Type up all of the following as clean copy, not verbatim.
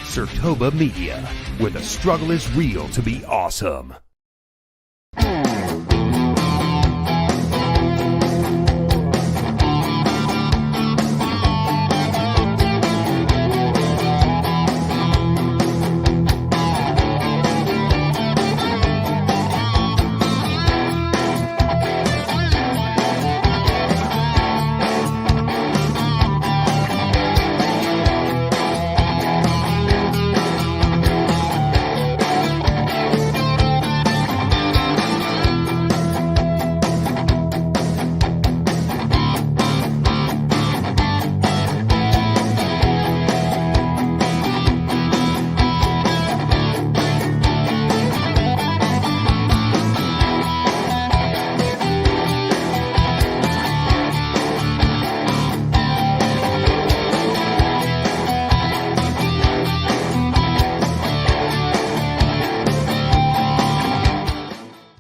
Sertoba Media, where the struggle is real to be awesome.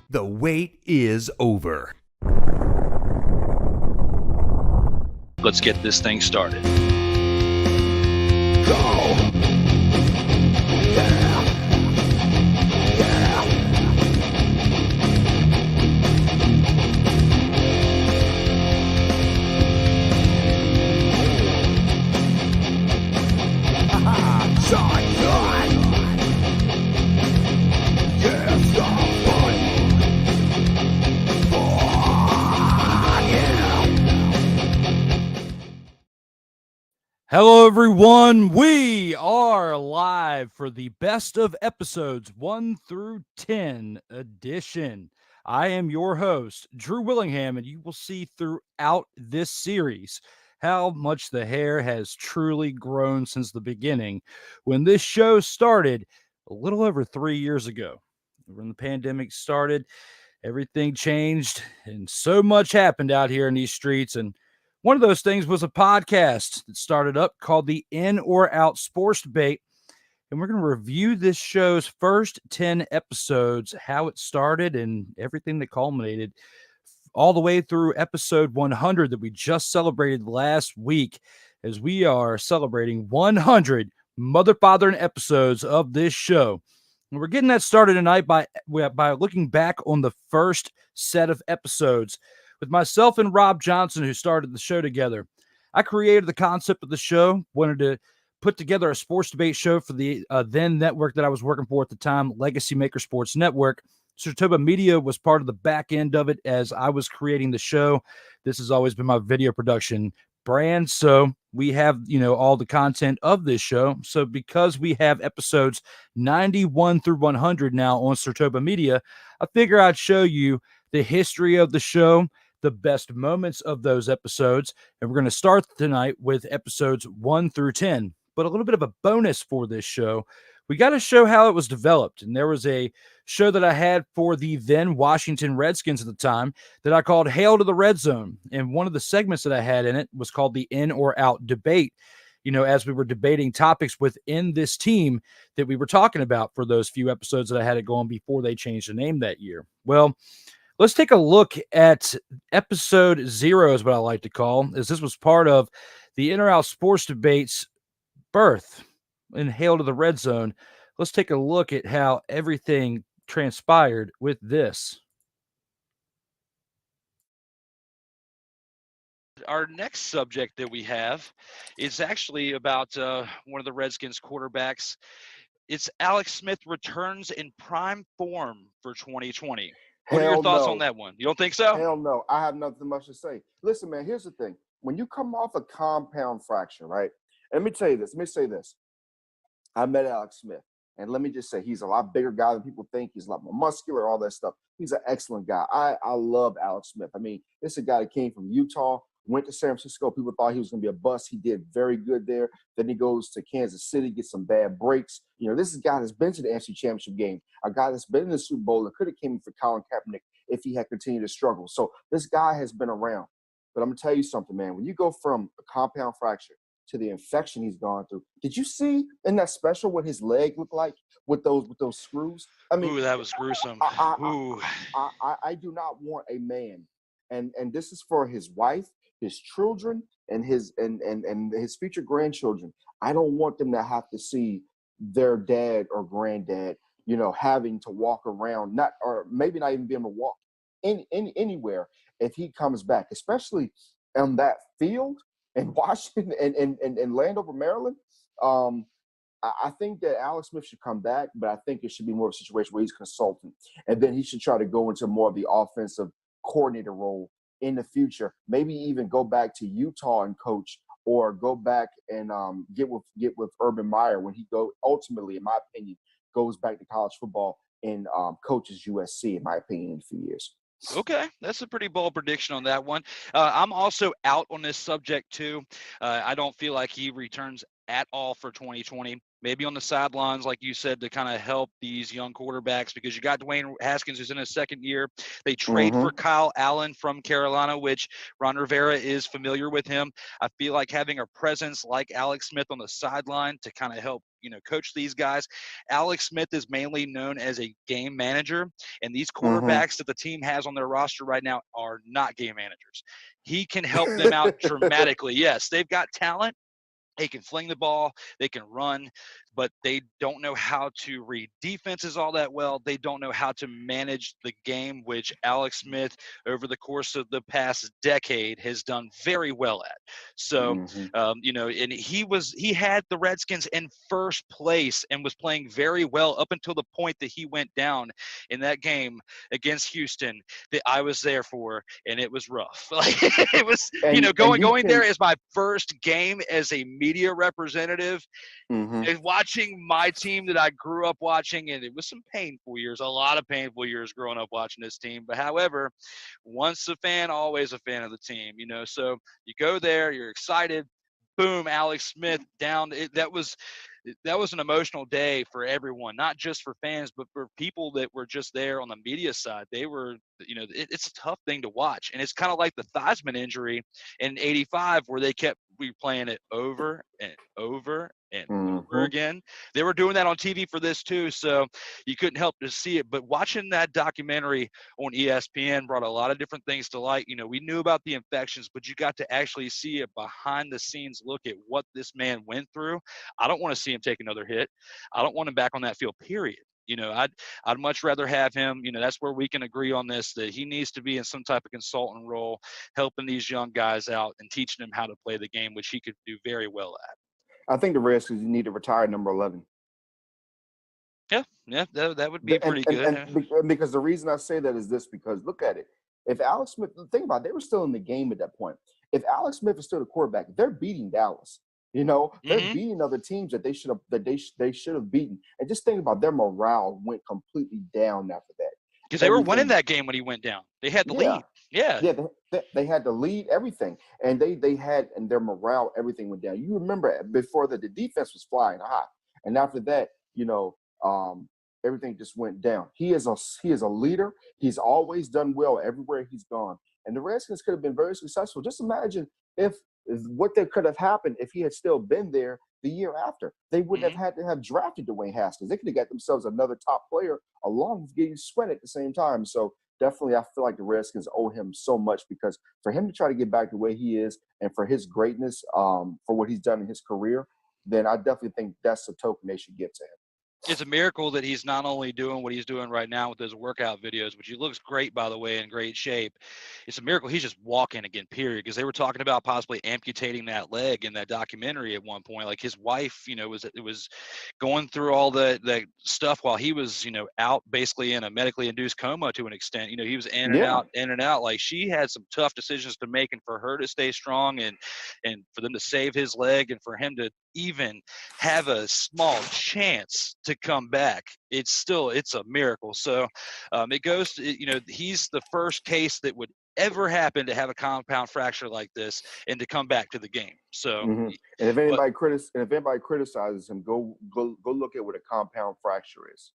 The wait is over. Let's get this thing started. Go! Hello, everyone. We are live for the best of episodes 1 through 10 edition. I am your host, Drew Willingham, and you will see throughout this series how much the hair has truly grown since the beginning when this show started a little over 3 years ago. When the pandemic started, everything changed, and so much happened out here in these streets. And one of those things was a podcast that started up called the In or Out Sports Debate. And we're going to review this show's first 10 episodes, how it started and everything that culminated all the way through episode 100 that we just celebrated last week, as we are celebrating 100 mother-fathering episodes of this show. And we're getting that started tonight by looking back on the first set of episodes with myself and Rob Johnson, who started the show together. I created the concept of the show, wanted to put together a sports debate show for the then network that I was working for at the time, Legacy Maker Sports Network. Sertoba Media was part of the back end of it as I was creating the show. This has always been my video production brand. So we have, all the content of this show. So because we have episodes 91 through 100 now on Sertoba Media, I figure I'd show you the history of the show, the best moments of those episodes. And we're going to start tonight with episodes 1 through 10. But a little bit of a bonus for this show, we got to show how it was developed. And there was a show that I had for the then Washington Redskins at the time that I called Hail to the Redzone. And one of the segments that I had in it was called the In or Out Debate, as we were debating topics within this team that we were talking about for those few episodes that I had it going before they changed the name that year. Well, let's take a look at episode 0 is what I like to call, as this was part of the In or Out Sports Debate's birth and Hail to the Red Zone. Let's take a look at how everything transpired with this. Our next subject that we have is actually about one of the Redskins quarterbacks. It's Alex Smith returns in prime form for 2020. What are your thoughts on that one? You don't think so? Hell no. I have nothing much to say. Listen, man, here's the thing. When you come off a compound fracture, right? Let me tell you this. Let me say this. I met Alex Smith, and let me just say he's a lot bigger guy than people think. He's a lot more muscular, all that stuff. He's an excellent guy. I love Alex Smith. I mean, this is a guy that came from Utah, went to San Francisco. People thought he was going to be a bust. He did very good there. Then he goes to Kansas City, gets some bad breaks. This is a guy that's been to the NFC Championship game, a guy that's been in the Super Bowl and could have came for Colin Kaepernick if he had continued to struggle. So this guy has been around. But I'm going to tell you something, man. When you go from a compound fracture to the infection he's gone through, did you see in that special what his leg looked like with those screws? I mean, ooh, that was gruesome. I do not want a man, and this is for his wife, his children, and his future grandchildren, I don't want them to have to see their dad or granddad, having to walk around, or maybe not even be able to walk anywhere if he comes back, especially on that field in Washington and Landover, Maryland. I think that Alex Smith should come back, but I think it should be more of a situation where he's consultant, and then he should try to go into more of the offensive coordinator role in the future. Maybe even go back to Utah and coach, or go back and get with Urban Meyer when he ultimately, in my opinion, goes back to college football and coaches USC, in my opinion, in a few years. Okay, that's a pretty bold prediction on that one. I'm also out on this subject too. I don't feel like he returns at all for 2020. Maybe on the sidelines, like you said, to kind of help these young quarterbacks, because you got Dwayne Haskins, who's in his second year. They trade for Kyle Allen from Carolina, which Ron Rivera is familiar with him. I feel like having a presence like Alex Smith on the sideline to kind of help, coach these guys. Alex Smith is mainly known as a game manager, and these quarterbacks that the team has on their roster right now are not game managers. He can help them out dramatically. Yes, they've got talent. They can fling the ball, they can run, but they don't know how to read defenses all that well. They don't know how to manage the game, which Alex Smith, over the course of the past decade, has done very well at. So, and he had the Redskins in first place and was playing very well up until the point that he went down in that game against Houston that I was there for, and it was rough. Like it was, going there as my first game as a media representative, and watching my team that I grew up watching, and it was some painful years, a lot of painful years growing up watching this team. But however, once a fan, always a fan of the team, so you go there, you're excited, boom, Alex Smith down. That was an emotional day for everyone, not just for fans, but for people that were just there on the media side. They were, it's a tough thing to watch. And it's kind of like the Theismann injury in '85, where they kept replaying it over and over and over again. They were doing that on TV for this too, so you couldn't help to see it. But watching that documentary on ESPN brought a lot of different things to light. We knew about the infections, but you got to actually see a behind the scenes look at what this man went through. I don't want to see him take another hit. I don't want him back on that field, period. I'd much rather have him, that's where we can agree on this, that he needs to be in some type of consultant role, helping these young guys out and teaching them how to play the game, which he could do very well at. I think the risk is you need to retire number 11. Yeah, that would be pretty good. And because the reason I say that is this, because look at it. If Alex Smith, think about it, they were still in the game at that point. If Alex Smith is still the quarterback, they're beating Dallas. They're beating other teams that they should have beaten. And just think about their morale went completely down after that. Because they were winning that game when he went down. They had the lead. Yeah. They had the lead, everything. And they had, and their morale, everything went down. You remember before that, the defense was flying high. And after that, everything just went down. He is a leader. He's always done well everywhere he's gone. And the Redskins could have been very successful. Just imagine if what that could have happened if he had still been there the year after. They wouldn't have had to have drafted Dwayne Haskins. They could have got themselves another top player along with getting Sweat at the same time. So definitely I feel like the Redskins owe him so much, because for him to try to get back the way he is and for his greatness, for what he's done in his career, then I definitely think that's a token they should give to him. It's a miracle that he's not only doing what he's doing right now with those workout videos, which he looks great, by the way, in great shape. It's a miracle he's just walking again, period, because they were talking about possibly amputating that leg in that documentary at one point. Like his wife, was going through all the stuff while he was, out basically in a medically induced coma to an extent. He was in and out. Like she had some tough decisions to make, and for her to stay strong and for them to save his leg and for him to even have a small chance to come back, it's a miracle. So it goes to, he's the first case that would ever happen to have a compound fracture like this and to come back to the game. So and if anybody criticizes him, go look at what a compound fracture is.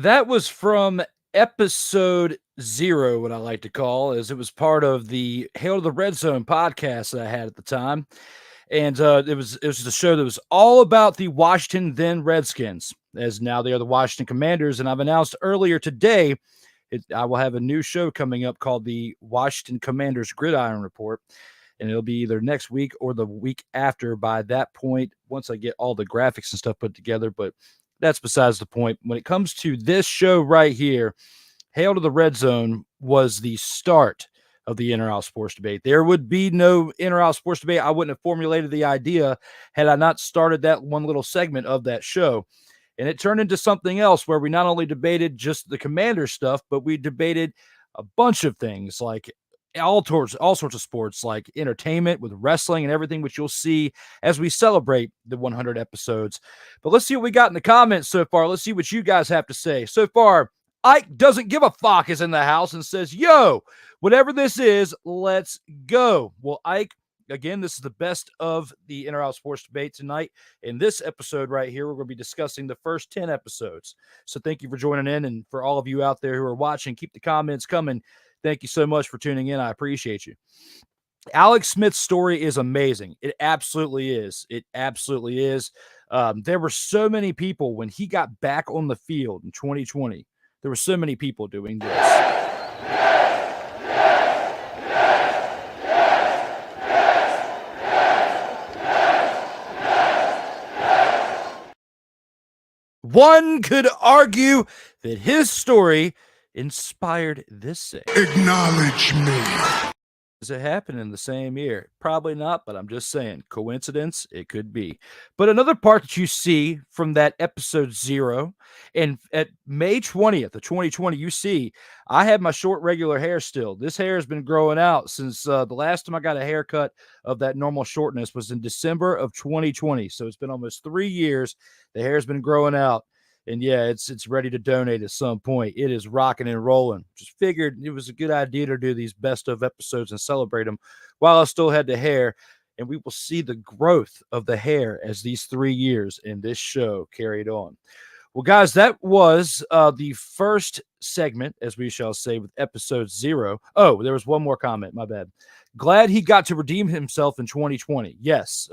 That was from episode 0, what I like to call, as it was part of the Hail to the Redzone podcast that I had at the time. And it was just a show that was all about the Washington then Redskins, as now they are the Washington Commanders. And I've announced earlier today I will have a new show coming up called the Washington Commanders Gridiron Report, and it'll be either next week or the week after. By that point, once I get all the graphics and stuff put together, but that's besides the point. When it comes to this show right here, Hail to the Red Zone was the start of the inter-house sports debate. There would be no inter-house sports debate. I wouldn't have formulated the idea had I not started that one little segment of that show. And it turned into something else where we not only debated just the Commander stuff, but we debated a bunch of things like all sorts of sports, like entertainment with wrestling and everything, which you'll see as we celebrate the 100 episodes. But let's see what we got in the comments so far. Let's see what you guys have to say. So far, Ike doesn't give a fuck is in the house and says, yo, whatever this is, let's go. Well, Ike, again, this is the best of the inter-house sports debate tonight. In this episode right here, we're going to be discussing the first 10 episodes. So thank you for joining in. And for all of you out there who are watching, keep the comments coming. Thank you so much for tuning in. I appreciate you. Alex Smith's story is amazing. It absolutely is. It absolutely is. There were so many people when he got back on the field in 2020. There were so many people doing this. One could argue that his story inspired this saying. Acknowledge me. Does it happen in the same year? Probably not, but I'm just saying. Coincidence? It could be. But another part that you see from that episode 0, and at May 20th of 2020, you see I have my short regular hair still. This hair has been growing out since the last time I got a haircut of that normal shortness was in December of 2020. So it's been almost 3 years. The hair's been growing out. And yeah, it's ready to donate at some point. It is rocking and rolling. Just figured it was a good idea to do these best of episodes and celebrate them while I still had the hair. And we will see the growth of the hair as these 3 years in this show carried on. Well, guys, that was the first segment, as we shall say, with episode 0. Oh, there was one more comment. My bad. Glad he got to redeem himself in 2020. Yes,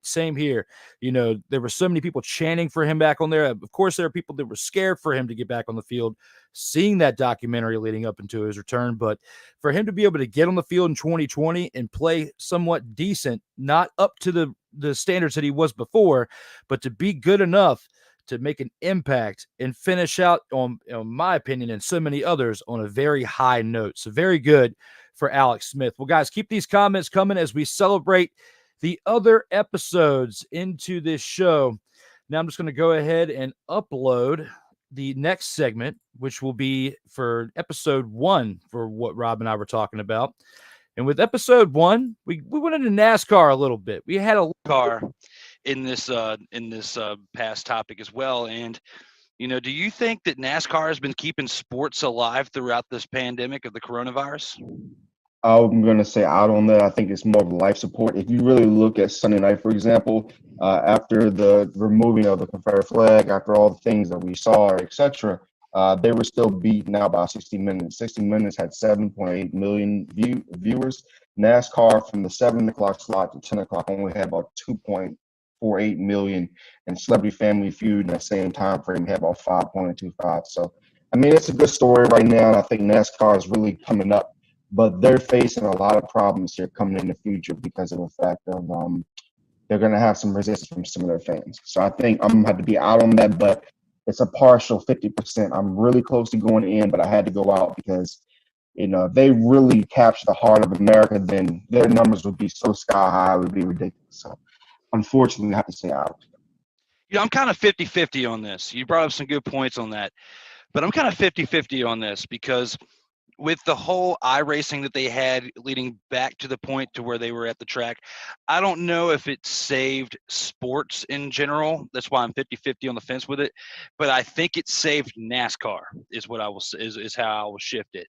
same here. You know, there were so many people chanting for him back on there. Of course, there are people that were scared for him to get back on the field, seeing that documentary leading up into his return. But for him to be able to get on the field in 2020 and play somewhat decent, not up to the standards that he was before, but to be good enough to make an impact and finish out on my opinion and so many others on a very high note. So very good for Alex Smith. Well, guys, keep these comments coming as we celebrate the other episodes into this show. Now I'm just going to go ahead and upload the next segment, which will be for episode 1 for what Rob and I were talking about. And with episode 1, we went into NASCAR a little bit. We had a car in this past topic as well. And, you know, do you think that NASCAR has been keeping sports alive throughout this pandemic of the coronavirus? I'm going to say out on that. I think it's more of life support. If you really look at Sunday night, for example, after the removing of the Confederate flag, after all the things that we saw, etc., they were still beaten out by 60 Minutes. 60 Minutes had 7.8 million viewers. NASCAR from the 7 o'clock slot to 10 o'clock only had about 2.48 million. And Celebrity Family Feud in that same time frame had about 5.25. So, I mean, it's a good story right now. And I think NASCAR is really coming up. But they're facing a lot of problems here coming in the future because of the fact of they're going to have some resistance from some of their fans. So I think I'm going to have to be out on that, but it's a partial 50%. I'm really close to going in, but I had to go out because, you know, if they really capture the heart of America, then their numbers would be so sky high, it would be ridiculous. So unfortunately, I have to say out. You know, I'm kind of 50-50 on this. You brought up some good points on that, but I'm kind of 50-50 on this because with the whole iRacing that they had leading back to the point to where they were at the track, I don't know if it saved sports in general. That's why I'm 50-50 on the fence with it. But I think it saved NASCAR is what I will is how I will shift it.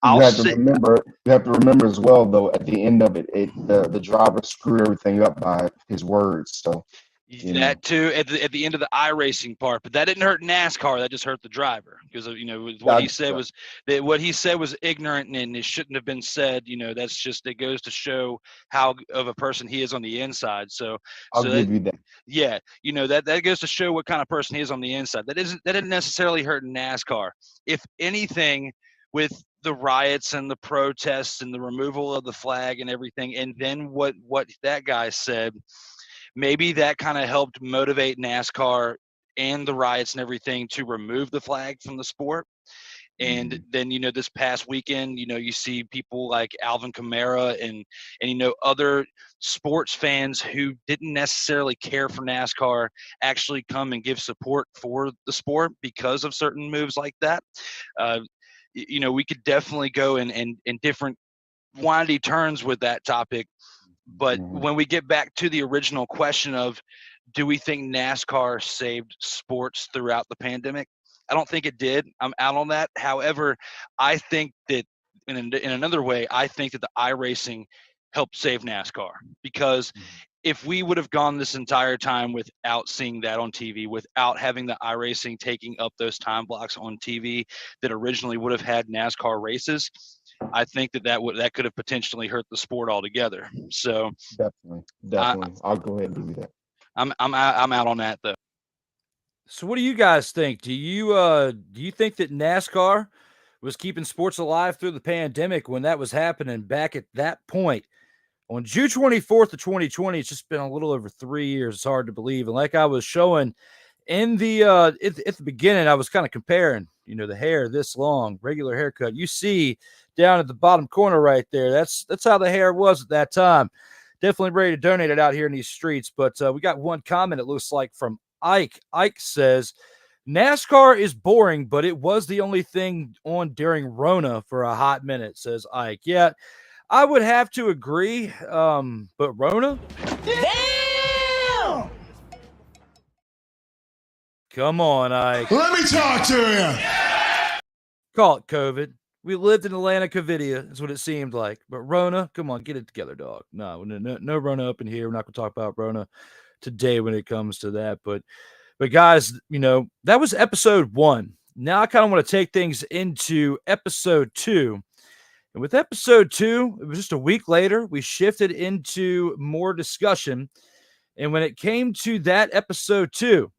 You have to remember as well, though, at the end of it, the driver screwed everything up by his words. So That too at the end of the iRacing part, but that didn't hurt NASCAR. That just hurt the driver because what he said was that what he said was ignorant and it shouldn't have been said. That's just it goes to show how of a person he is on the inside. I'll give you that. Yeah, that goes to show what kind of person he is on the inside. That didn't necessarily hurt NASCAR. If anything, with the riots and the protests and the removal of the flag and everything, and then what that guy said. Maybe that kind of helped motivate NASCAR and the riots and everything to remove the flag from the sport. And then, this past weekend, you see people like Alvin Kamara and other sports fans who didn't necessarily care for NASCAR actually come and give support for the sport because of certain moves like that. We could definitely go in different windy turns with that topic. But when we get back to the original question of, do we think NASCAR saved sports throughout the pandemic? I don't think it did. I'm out on that. However, I think that in another way, I think that the iRacing helped save NASCAR because if we would have gone this entire time without seeing that on TV, without having the iRacing taking up those time blocks on TV that originally would have had NASCAR races, I think that could have potentially hurt the sport altogether. So definitely, I'll go ahead and give you that. I'm out on that though. So, what do you guys think? Do you think that NASCAR was keeping sports alive through the pandemic when that was happening back at that point on June 24th of 2020? It's just been a little over 3 years. It's hard to believe, and like I was showing in the at the beginning, I was kind of comparing, the hair this long, regular haircut. You see down at the bottom corner right there. That's how the hair was at that time. Definitely ready to donate it out here in these streets. But we got one comment, it looks like, from Ike. Ike says, NASCAR is boring, but it was the only thing on during Rona for a hot minute, says Ike. Yeah, I would have to agree. But Rona? Damn! Come on, Ike. Let me talk to you. Call it COVID. We lived in Atlanta, Covidia, is what it seemed like. But Rona, come on, get it together, dog. No Rona up in here. We're not going to talk about Rona today when it comes to that. But guys, that was episode 1. Now I kind of want to take things into episode 2. And with episode 2, it was just a week later, we shifted into more discussion. And when it came to that episode 2,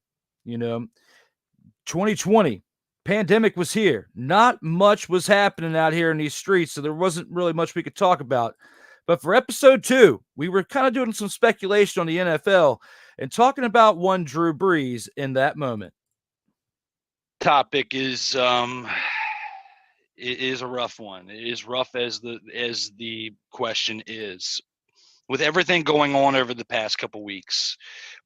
2020, pandemic was here. Not much was happening out here in these streets, so there wasn't really much we could talk about. But for episode 2, we were kind of doing some speculation on the NFL and talking about one Drew Brees in that moment. Topic is it is a rough one. It is rough as the question is. With everything going on over the past couple weeks,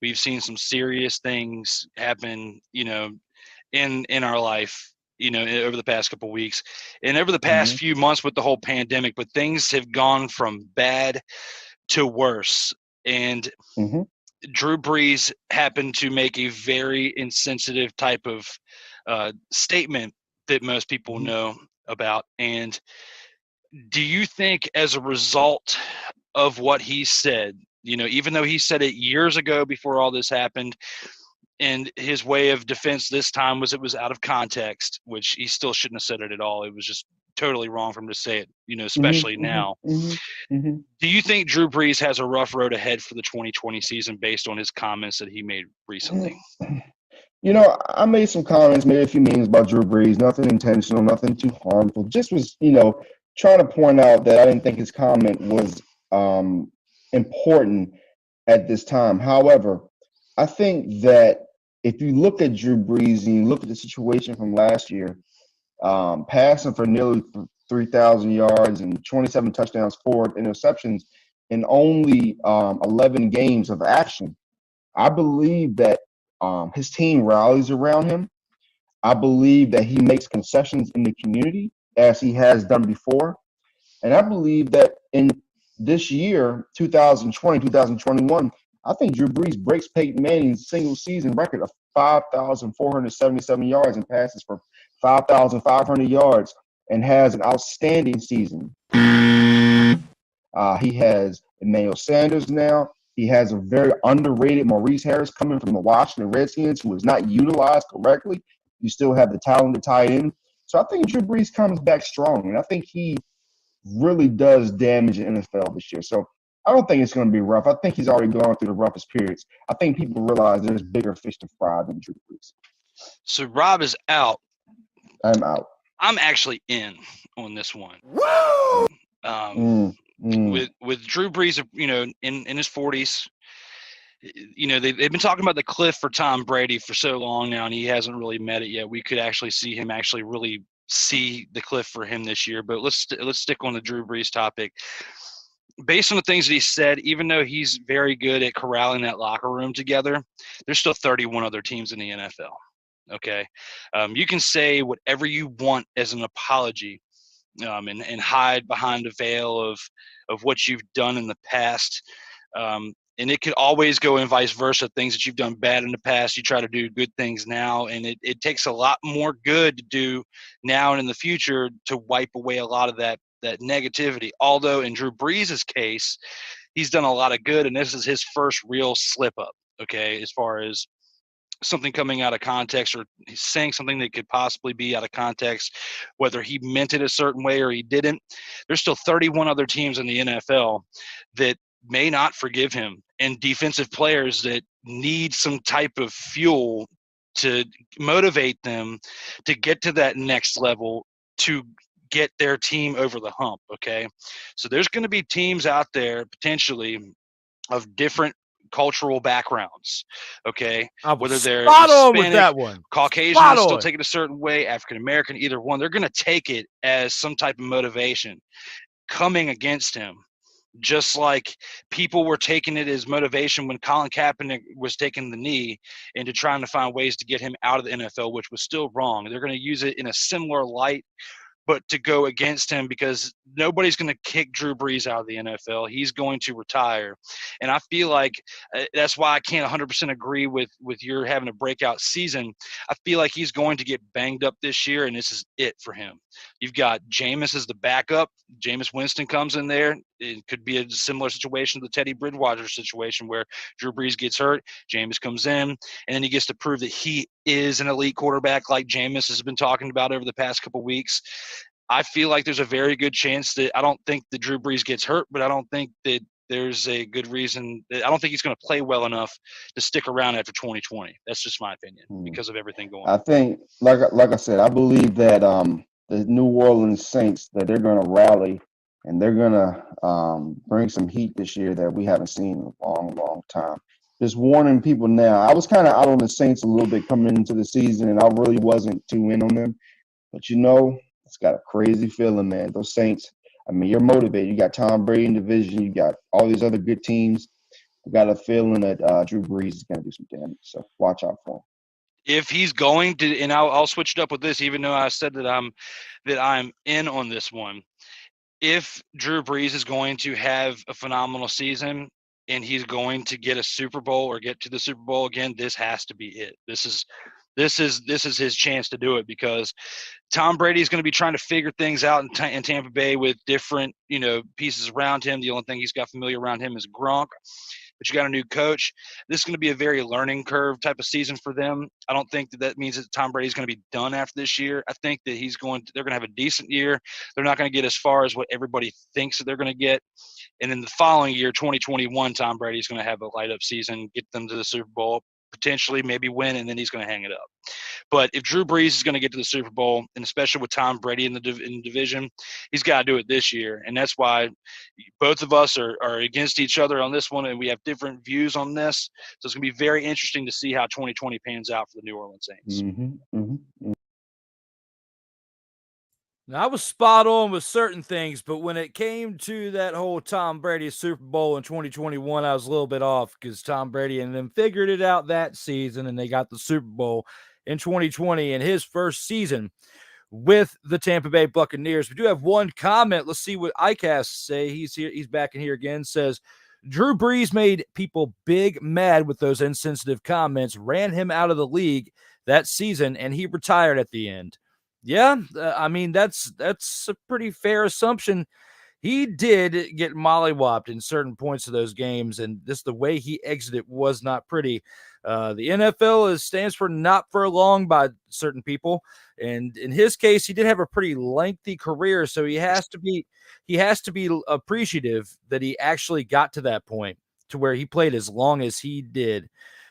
we've seen some serious things happen, in our life, over the past couple weeks and over the past few months with the whole pandemic, but things have gone from bad to worse. And Drew Brees happened to make a very insensitive type of statement that most people know about. And do you think as a result of what he said, even though he said it years ago before all this happened, and his way of defense this time was it was out of context, which he still shouldn't have said it at all. It was just totally wrong for him to say it, especially now. Do you think Drew Brees has a rough road ahead for the 2020 season based on his comments that he made recently? I made some comments, made a few memes about Drew Brees, nothing intentional, nothing too harmful. Just was, trying to point out that I didn't think his comment was important at this time. However, I think that if you look at Drew Brees and you look at the situation from last year, passing for nearly 3,000 yards and 27 touchdowns, 4 interceptions in only 11 games of action, I believe that his team rallies around him. I believe that he makes concessions in the community as he has done before. And I believe that in this year, 2020, 2021, I think Drew Brees breaks Peyton Manning's single season record of 5,477 yards and passes for 5,500 yards and has an outstanding season. He has Emmanuel Sanders now. He has a very underrated Maurice Harris coming from the Washington Redskins, who is not utilized correctly. You still have the talented tight end. So I think Drew Brees comes back strong, and I think he really does damage the NFL this year. So I don't think it's going to be rough. I think he's already gone through the roughest periods. I think people realize there's bigger fish to fry than Drew Brees. So Rob is out. I'm out. I'm actually in on this one. Woo! With Drew Brees, in his 40s, they've been talking about the cliff for Tom Brady for so long now, and he hasn't really met it yet. We could actually see him really see the cliff for him this year. But let's stick on the Drew Brees topic. Based on the things that he said, even though he's very good at corralling that locker room together, there's still 31 other teams in the NFL. Okay, you can say whatever you want as an apology, and hide behind a veil of what you've done in the past. And it could always go and vice versa. Things that you've done bad in the past, you try to do good things now. And it takes a lot more good to do now and in the future to wipe away a lot of that negativity. Although in Drew Brees' case, he's done a lot of good, and this is his first real slip up, okay, as far as something coming out of context or he's saying something that could possibly be out of context, whether he meant it a certain way or he didn't. There's still 31 other teams in the NFL that may not forgive him, and defensive players that need some type of fuel to motivate them to get to that next level, to get their team over the hump. Okay. So there's going to be teams out there potentially of different cultural backgrounds, okay, whether they're Hispanic, that one. Caucasian, still take it a certain way, African American, either one, they're going to take it as some type of motivation coming against him, just like people were taking it as motivation when Colin Kaepernick was taking the knee into trying to find ways to get him out of the NFL, which was still wrong. They're going to use it in a similar light, but to go against him, because nobody's going to kick Drew Brees out of the NFL. He's going to retire. And I feel like that's why I can't 100% agree with your having a breakout season. I feel like he's going to get banged up this year, and this is it for him. You've got Jameis as the backup. Jameis Winston comes in there. It could be a similar situation to the Teddy Bridgewater situation where Drew Brees gets hurt, Jameis comes in, and then he gets to prove that he is an elite quarterback like Jameis has been talking about over the past couple weeks. I feel like there's a very good chance that I don't think that Drew Brees gets hurt, but I don't think that there's a good reason. I don't think he's going to play well enough to stick around after 2020. That's just my opinion because of everything going on. I think, like I said, I believe that the New Orleans Saints, that they're going to rally and they're going to bring some heat this year that we haven't seen in a long, long time. Just warning people now. I was kind of out on the Saints a little bit coming into the season, and I really wasn't too in on them. But, it's got a crazy feeling, man. Those Saints, I mean, you're motivated. You got Tom Brady in division. You got all these other good teams. I got a feeling that Drew Brees is going to do some damage. So watch out for him. If he's going to, and I'll switch it up with this, even though I said that I'm in on this one. If Drew Brees is going to have a phenomenal season and he's going to get a Super Bowl or get to the Super Bowl again, this has to be it. This is his chance to do it, because Tom Brady is going to be trying to figure things out in Tampa Bay with different, pieces around him. The only thing he's got familiar around him is Gronk. But you got a new coach. This is going to be a very learning curve type of season for them. I don't think that means that Tom Brady's going to be done after this year. I think that they're going to have a decent year. They're not going to get as far as what everybody thinks that they're going to get. And then the following year, 2021, Tom Brady's going to have a light up season, get them to the Super Bowl, potentially maybe win, and then he's going to hang it up. But if Drew Brees is going to get to the Super Bowl, and especially with Tom Brady in the division, he's got to do it this year. And that's why both of us are against each other on this one, and we have different views on this. So it's going to be very interesting to see how 2020 pans out for the New Orleans Saints. Now, I was spot on with certain things, but when it came to that whole Tom Brady Super Bowl in 2021, I was a little bit off, because Tom Brady and them figured it out that season, and they got the Super Bowl in 2020 in his first season with the Tampa Bay Buccaneers. We do have one comment. Let's see what ICAST say. He's here. He's back in here again. Says, Drew Brees made people big mad with those insensitive comments, ran him out of the league that season, and he retired at the end. Yeah, I mean, that's a pretty fair assumption. he did get mollywopped in certain points of those games, and the way he exited was not pretty. The NFL stands for not for long by certain people, and in his case, he did have a pretty lengthy career, so he has to be appreciative that he actually got to that point to where he played as long as he did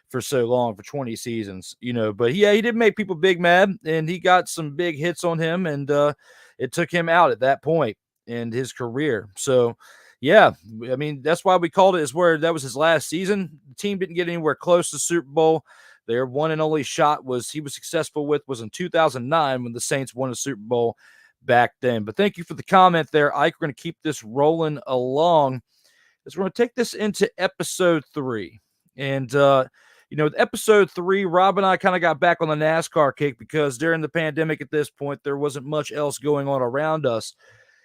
for so long, for 20 seasons, but he did make people big mad, and he got some big hits on him, and it took him out at that point in his career. So yeah, I mean, that's why we called it, is where that was his last season. The team didn't get anywhere close to Super Bowl. Their one and only shot he was successful was in 2009 when the Saints won a Super Bowl back then. But thank you for the comment there, Ike. We're going to keep this rolling along as we're going to take this into episode 3. And, with episode 3, Rob and I kind of got back on the NASCAR kick because during the pandemic at this point, there wasn't much else going on around us.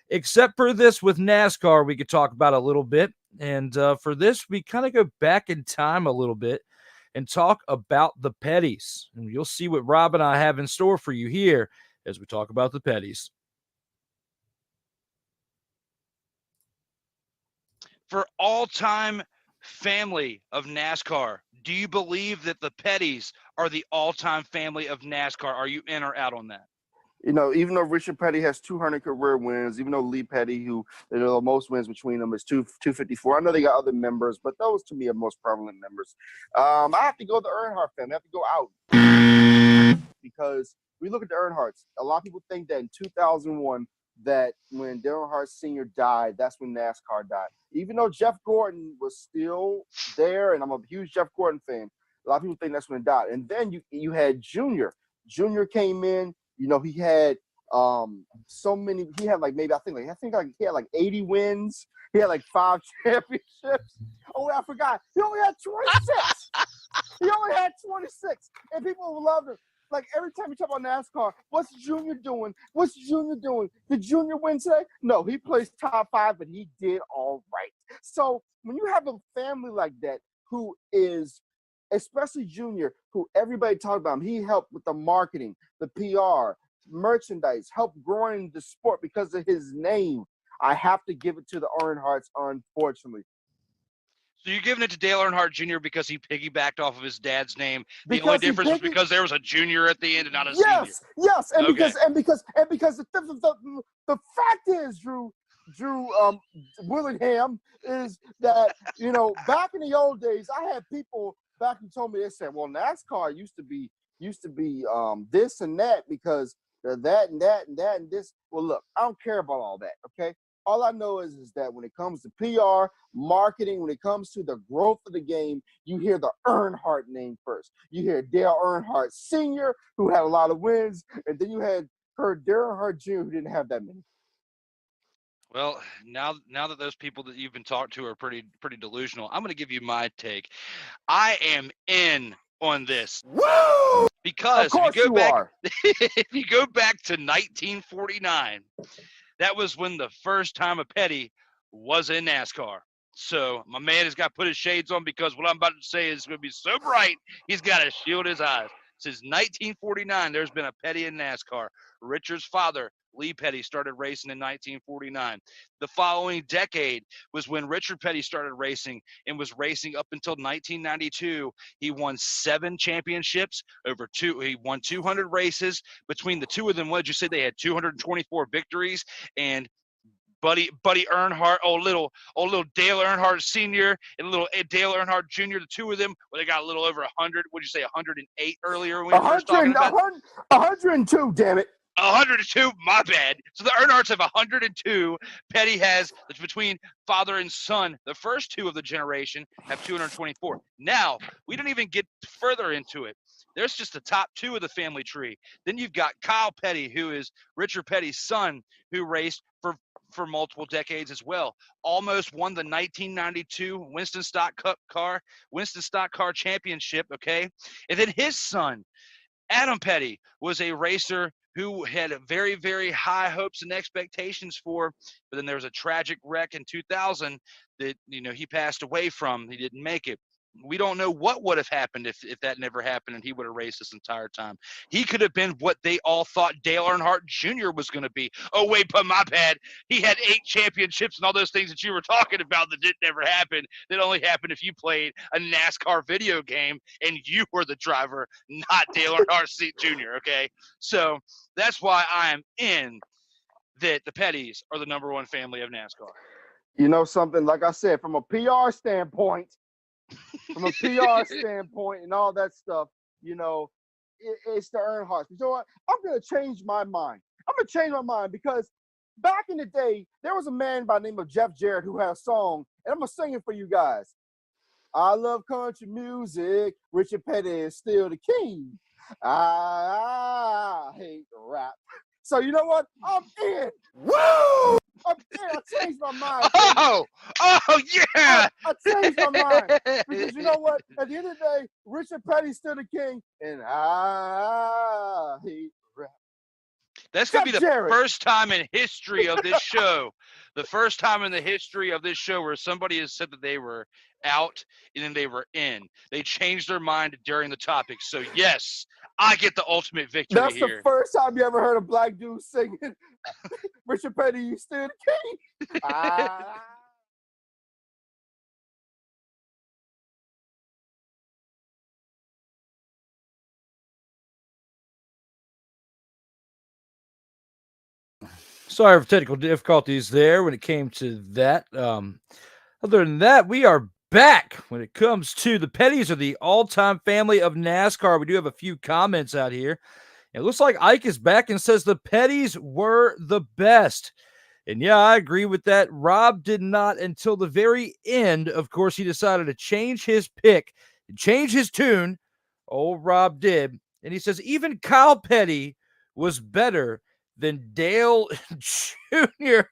Except for this with NASCAR, we could talk about a little bit. And for this, we kind of go back in time a little bit and talk about the Petties. And you'll see what Rob and I have in store for you here as we talk about the Petties. For all-time family of NASCAR, do you believe that the Petties are the all-time family of NASCAR? Are you in or out on that? Even though Richard Petty has 200 career wins, even though Lee Petty, who the most wins between them, is 254. I know they got other members, but those to me are most prevalent members. I have to go the Earnhardt family. I have to go out because we look at the Earnhardts. A lot of people think that in 2001, that when Dale Earnhardt Sr. died, that's when NASCAR died. Even though Jeff Gordon was still there, and I'm a huge Jeff Gordon fan, a lot of people think that's when it died. And then you had Junior. Junior came in. He had so many. He had he had 80 wins. He had 5 championships. Oh, I forgot. He only had 26. And people loved him. Every time you talk about NASCAR, what's Junior doing? Did Junior win today? No, he placed top 5, but he did all right. So when you have a family like that who is, especially Junior, who everybody talked about him, he helped with the marketing, the PR, merchandise, helped growing the sport because of his name. I have to give it to the Earnhardts, unfortunately. So you're giving it to Dale Earnhardt Jr. because he piggybacked off of his dad's name. The only difference was because there was a junior at the end and not a senior. Yes, and okay. because the fact is, Drew Willingham, is that back in the old days, I had people back and told me, they said, well, NASCAR used to be this and that because that and that and that and this. Well, look, I don't care about all that, okay? All I know is that when it comes to PR, marketing, when it comes to the growth of the game, you hear the Earnhardt name first. You hear Dale Earnhardt Sr., who had a lot of wins, and then you had Dale Earnhardt Jr., who didn't have that many. Well, now that those people that you've been talked to are pretty delusional, I'm going to give you my take. I am in on this. Woo! Because of course if you go back to 1949, that was when the first time a Petty was in NASCAR. So my man has got to put his shades on because what I'm about to say is going to be so bright, he's got to shield his eyes. Since 1949, there's been a Petty in NASCAR. Richard's father, Lee Petty, started racing in 1949. The following decade was when Richard Petty started racing and was racing up until 1992. He won 7 championships he won 200 races. Between the two of them, what did you say? They had 224 victories. And Buddy Earnhardt, little Dale Earnhardt Sr. and little Dale Earnhardt Jr., the two of them, they got a little over 100. What did you say, 108 earlier when you first talking about? 102, damn it. 102, my bad. So the Earnhardts have 102. Petty has, between father and son, the first 2 of the generation have 224. Now, we don't even get further into it. There's just the top 2 of the family tree. Then you've got Kyle Petty, who is Richard Petty's son, who raced for multiple decades as well. Almost won the 1992 Winston Stock Car Championship, okay? And then his son, Adam Petty, was a racer who had very, very high hopes and expectations for, but then there was a tragic wreck in 2000 that, he passed away from. He didn't make it. We don't know what would have happened if that never happened and he would have raced this entire time. He could have been what they all thought Dale Earnhardt Jr. was going to be. Oh, wait, but my bad. He had 8 championships and all those things that you were talking about that didn't ever happen. That only happened if you played a NASCAR video game and you were the driver, not Dale Earnhardt Jr., okay? So that's why I am in that the Petties are the #1 family of NASCAR. You know something, like I said, from a PR standpoint, and all that stuff, it's the Earnhardts. You know what? I'm going to change my mind. Because back in the day, there was a man by the name of Jeff Jarrett who had a song, and I'm going to sing it for you guys. I love country music. Richard Petty is still the king. I hate rap. So you know what? I'm in. Woo! I changed my mind. Oh yeah! I changed my mind. Because you know what? At the end of the day, Richard Petty's still the king, and I hate rap. That's going to be the first time in history of this show. The first time in the history of this show where somebody has said that they were out and then they were in. They changed their mind during the topic. So, yes, I get the ultimate victory That's here. That's the first time you ever heard a black dude singing Richard Petty, you still the king. Sorry for technical difficulties there when it came to that. Other than that, we are back when it comes to the Petties are the all-time family of NASCAR. We do have a few comments out here. It looks like Ike is back and says the Petties were the best. And yeah, I agree with that. Rob did not until the very end. Of course, he decided to change his pick, change his tune. Old Rob did. And he says even Kyle Petty was better than Dale Jr.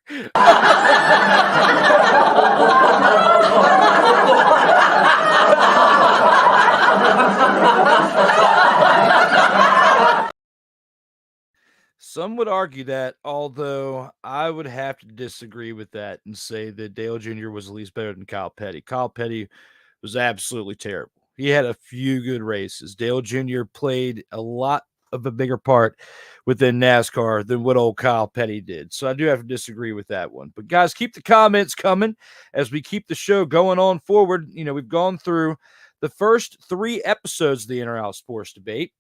Some would argue that, although I would have to disagree with that and say that Dale Jr. was at least better than Kyle Petty. Kyle Petty was absolutely terrible. He had a few good races. Dale Jr. played a lot of a bigger part within NASCAR than what old Kyle Petty did. So I do have to disagree with that one. But guys, keep the comments coming as we keep the show going on forward. You know, we've gone through the first 3 episodes of the In or Out Sports Debate.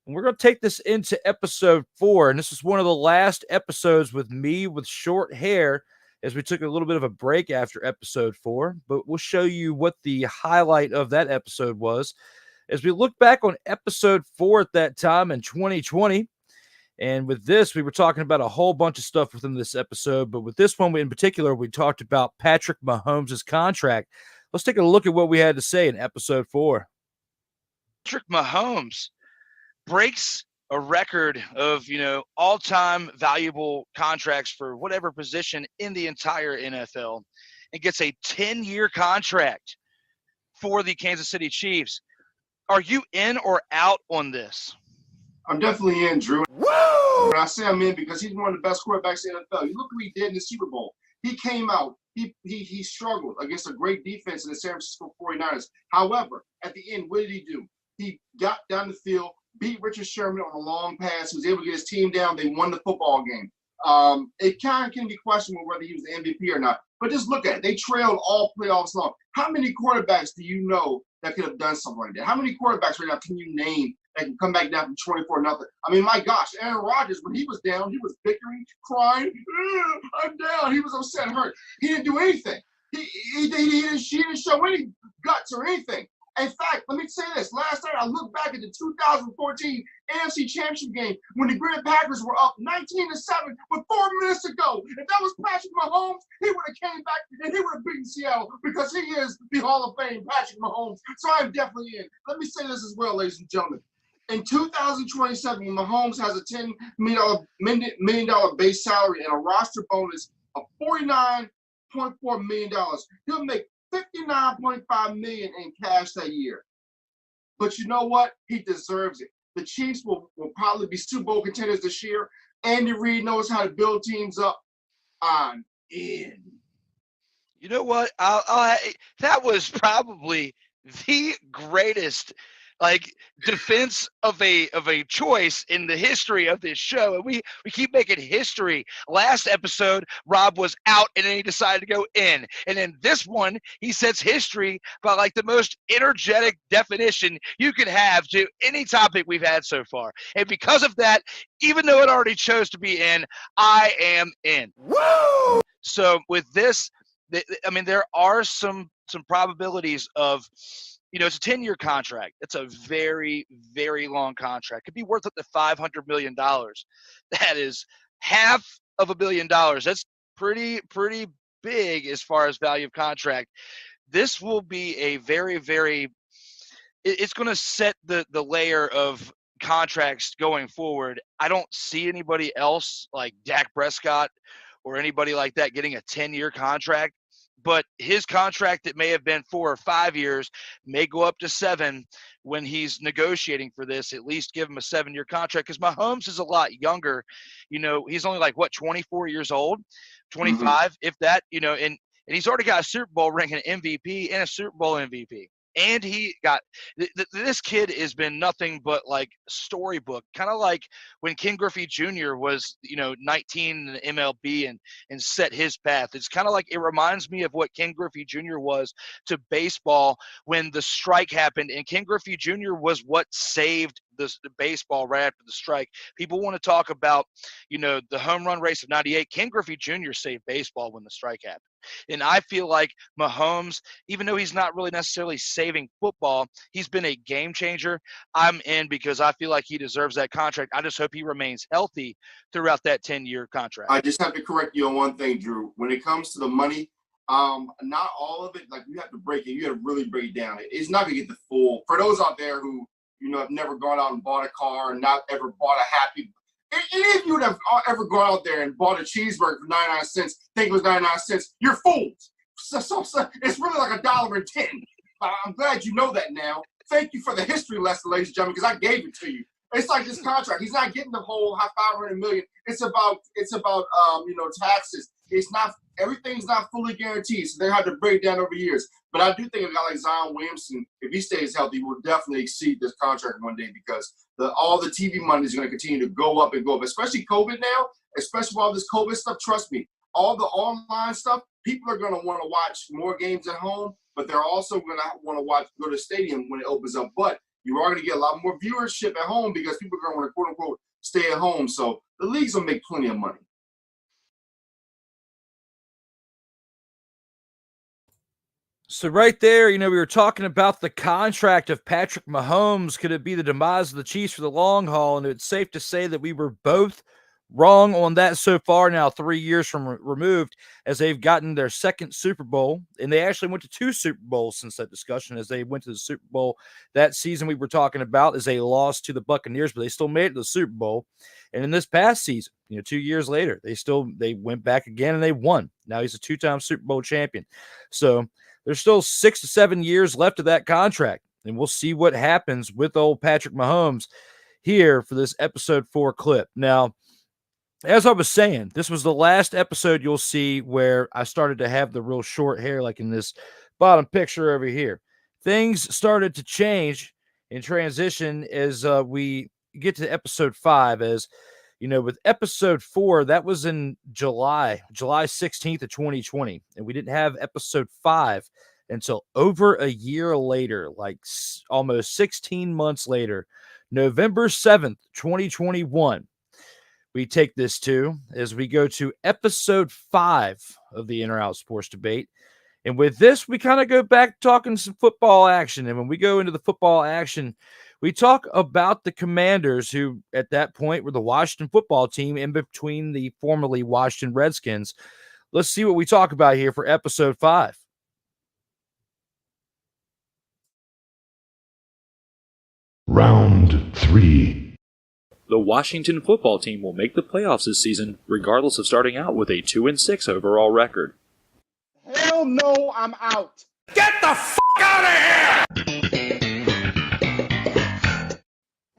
And we're going to take this into episode 4. And this is one of the last episodes with me with short hair as we took a little bit of a break after episode 4. But we'll show you what the highlight of that episode was as we look back on episode 4 at that time in 2020. And with this, we were talking about a whole bunch of stuff within this episode. But with this one in particular, we talked about Patrick Mahomes' contract. Let's take a look at what we had to say in episode 4. Patrick Mahomes breaks a record of, all-time valuable contracts for whatever position in the entire NFL and gets a 10-year contract for the Kansas City Chiefs. Are you in or out on this? I'm definitely in, Drew. Woo! When I say I'm in because he's one of the best quarterbacks in the NFL. You look what he did in the Super Bowl. He came out. He struggled against a great defense in the San Francisco 49ers. However, at the end, what did he do? He got down the field, beat Richard Sherman on a long pass. He was able to get his team down. They won the football game. It kind of can be questionable whether he was the MVP or not. But just look at it. They trailed all playoffs long. How many quarterbacks do you know that could have done something like that? How many quarterbacks right now can you name that can come back down from 24-0? I mean, my gosh, Aaron Rodgers, when he was down, he was bickering, crying, I'm down. He was upset, hurt. He didn't do anything. He didn't show any guts or anything. In fact, let me say this. Last night, I looked back at the 2014 AFC Championship game when the Green Bay Packers were up 19-7 with 4 minutes to go. If that was Patrick Mahomes, he would have came back and he would have beaten Seattle because he is the Hall of Fame, Patrick Mahomes. So I'm definitely in. Let me say this as well, ladies and gentlemen. In 2027, when Mahomes has a $10 million base salary and a roster bonus of $49.4 million, he'll make $59.5 million in cash that year. But you know what? He deserves it. The Chiefs will probably be Super Bowl contenders this year. Andy Reid knows how to build teams up. I'm in. You know what? That was probably the greatest defense of a choice in the history of this show, and we keep making history. Last episode, Rob was out and then he decided to go in, and then this one he sets history by the most energetic definition you could have to any topic we've had so far. And because of that, even though it already chose to be in, I am in. Woo! So with this, there are some probabilities of, it's a 10-year contract. It's a very, very long contract. Could be worth up to $500 million. That is $500 million. That's pretty big as far as value of contract. This will be a very, very – it's going to set the layer of contracts going forward. I don't see anybody else like Dak Prescott or anybody like that getting a 10-year contract. But his contract that may have been 4 or 5 years may go up to 7 when he's negotiating for this. At least give him a 7-year contract, because Mahomes is a lot younger. He's only 24 years old, 25, if that. And he's already got a Super Bowl ring, an MVP, and a Super Bowl MVP. And he got this kid has been nothing but storybook, kind of like when Ken Griffey Jr. was 19 in the MLB and set his path. It's kind of it reminds me of what Ken Griffey Jr. was to baseball when the strike happened, and Ken Griffey Jr. was what saved the baseball right after the strike. People want to talk about the home run race of '98. Ken Griffey Jr. saved baseball when the strike happened. And I feel like Mahomes, even though he's not really necessarily saving football, he's been a game changer. I'm in because I feel like he deserves that contract. I just hope he remains healthy throughout that 10-year contract. I just have to correct you on one thing, Drew. When it comes to the money, not all of it, you have to break it. You have to really break it down. It's not going to get the full. For those out there who, have never gone out and bought a car and not ever bought a Happy Any of you that have ever gone out there and bought a cheeseburger for 99 cents, think it was 99 cents, you're fools. So it's really like $1.10. I'm glad you know that now. Thank you for the history lesson, ladies and gentlemen, because I gave it to you. It's like this contract. He's not getting the whole $500 million. It's about taxes. It's not, everything's not fully guaranteed, so they have to break it down over years. But I do think a guy like Zion Williamson, if he stays healthy, will definitely exceed this contract one day, because all the TV money is going to continue to go up and go up, especially COVID now, especially with all this COVID stuff. Trust me, all the online stuff, people are going to want to watch more games at home, but they're also going to want to go to the stadium when it opens up. But you are going to get a lot more viewership at home because people are going to want to, quote unquote, stay at home. So the leagues will make plenty of money. So right there, we were talking about the contract of Patrick Mahomes. Could it be the demise of the Chiefs for the long haul? And it's safe to say that we were both wrong on that so far now, 3 years from removed, as they've gotten their second Super Bowl. And they actually went to 2 Super Bowls since that discussion, as they went to the Super Bowl that season we were talking about, as they lost to the Buccaneers, but they still made it to the Super Bowl. And in this past season, 2 years later, they went back again and they won. Now he's a 2-time Super Bowl champion. So there's still 6 to 7 years left of that contract, and we'll see what happens with old Patrick Mahomes here for this episode 4 clip. Now, as I was saying, this was the last episode you'll see where I started to have the real short hair, like in this bottom picture over here. Things started to change and transition as we get to episode 5, as with episode 4, that was in July 16th of 2020. And we didn't have episode 5 until over a year later, like almost 16 months later, November 7th, 2021. We take this to as we go to episode 5 of the In or Out Sports Debate. And with this, we kind of go back talking some football action. And when we go into the football action, we talk about the Commanders, who at that point were the Washington football team in between the formerly Washington Redskins. Let's see what we talk about here for episode 5. Round 3. The Washington football team will make the playoffs this season, regardless of starting out with a 2-6 overall record. Hell no, I'm out. Get the f*** out of here!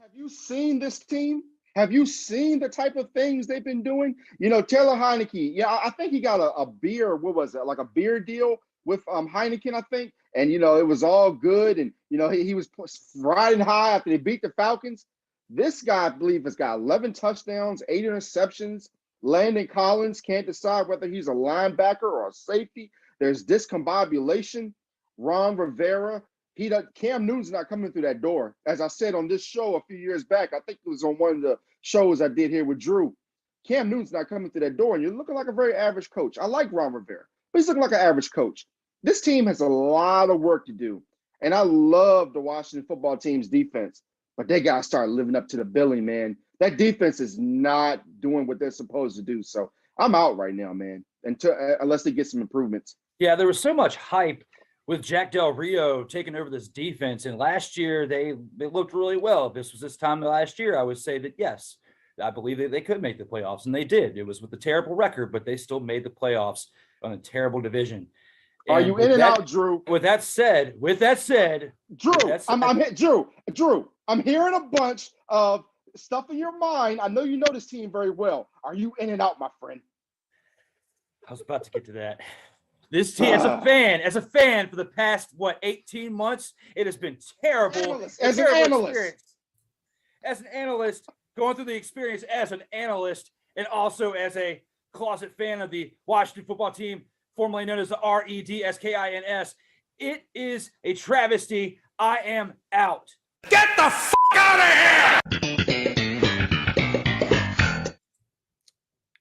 Have you seen this team? Have you seen the type of things they've been doing? Taylor Heineke, yeah, I think he got a beer, what was it, like a beer deal with Heineken, I think. And, it was all good. And, he was riding high after they beat the Falcons. This guy, I believe, has got 11 touchdowns, 8 interceptions. Landon Collins can't decide whether he's a linebacker or a safety. There's discombobulation. Ron Rivera, Cam Newton's not coming through that door. As I said on this show a few years back, I think it was on one of the shows I did here with Drew. Cam Newton's not coming through that door, and you're looking like a very average coach. I like Ron Rivera, but he's looking like an average coach. This team has a lot of work to do, and I love the Washington football team's defense, but they got to start living up to the billing, man. That defense is not doing what they're supposed to do, so I'm out right now, man, unless they get some improvements. Yeah, there was so much hype with Jack Del Rio taking over this defense, and last year they looked really well. If this was this time last year, I would say that yes, I believe that they could make the playoffs, and they did. It was with a terrible record, but they still made the playoffs on a terrible division. Are you in and out, Drew? With that said, Drew, Drew, I'm hearing a bunch of stuff in your mind. I know you know this team very well. Are you in and out, my friend? I was about to get to that. This team, as a fan for the past, 18 months, it has been terrible. As an analyst, going through the experience as an analyst and also as a closet fan of the Washington football team, formerly known as the Redskins, it is a travesty. I am out. Get the f*** out of here!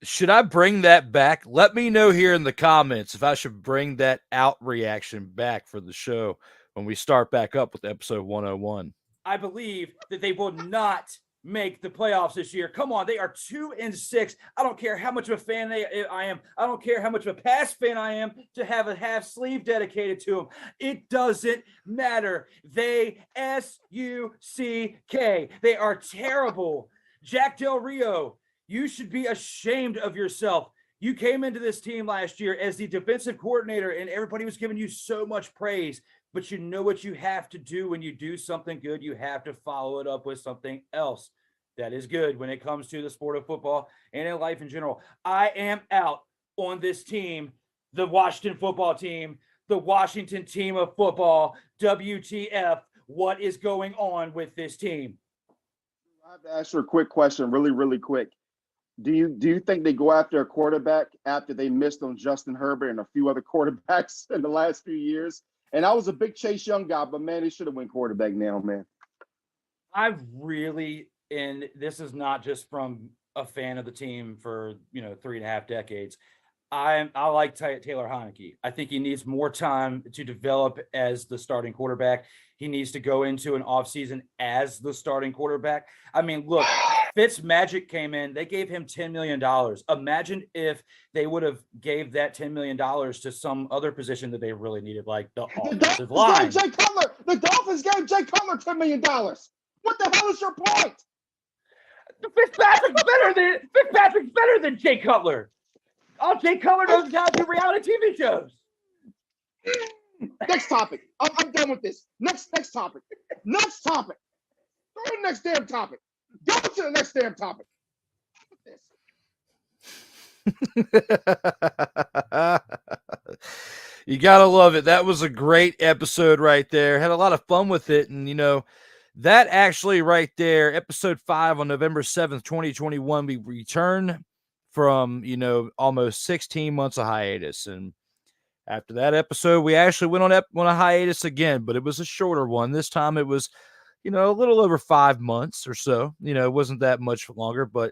Should I bring that back? Let me know here in the comments if I should bring that out reaction back for the show when we start back up with episode 101. I believe that they will not make the playoffs this year. Come on, they are 2-6. I don't care how much of a fan I am. I don't care how much of a past fan I am to have a half sleeve dedicated to them. It doesn't matter. They S-U-C-K. They are terrible. Jack Del Rio, you should be ashamed of yourself. You came into this team last year as the defensive coordinator, and everybody was giving you so much praise. But you know what you have to do when you do something good? You have to follow it up with something else that is good when it comes to the sport of football and in life in general. I am out on this team, the Washington football team, the Washington team of football, WTF. What is going on with this team? I have to ask you a quick question, really, really quick. Do you think they go after a quarterback after they missed on Justin Herbert and a few other quarterbacks in the last few years? And I was a big Chase Young guy, but, man, they should have went quarterback now, man. And this is not just from a fan of the team for, 3.5 decades. I like Taylor Heineke. I think he needs more time to develop as the starting quarterback. He needs to go into an offseason as the starting quarterback. I mean, look, Fitzmagic came in. They gave him $10 million. Imagine if they would have gave that $10 million to some other position that they really needed, like the offensive line. The Dolphins gave Jay Cutler $10 million. What the hell is your point? Fitzpatrick's better than Jay Cutler. All Jay Cutler knows is how to do reality TV shows. Next topic. I'm done with this. Next topic. Next topic. Go to the next damn topic. Go to the next damn topic. You gotta love it. That was a great episode right there. Had a lot of fun with it. And, that actually right there, episode 5 on November 7th, 2021, we return from, almost 16 months of hiatus. And after that episode, we actually went on a hiatus again, but it was a shorter one. This time it was, a little over 5 months or so. It wasn't that much longer. But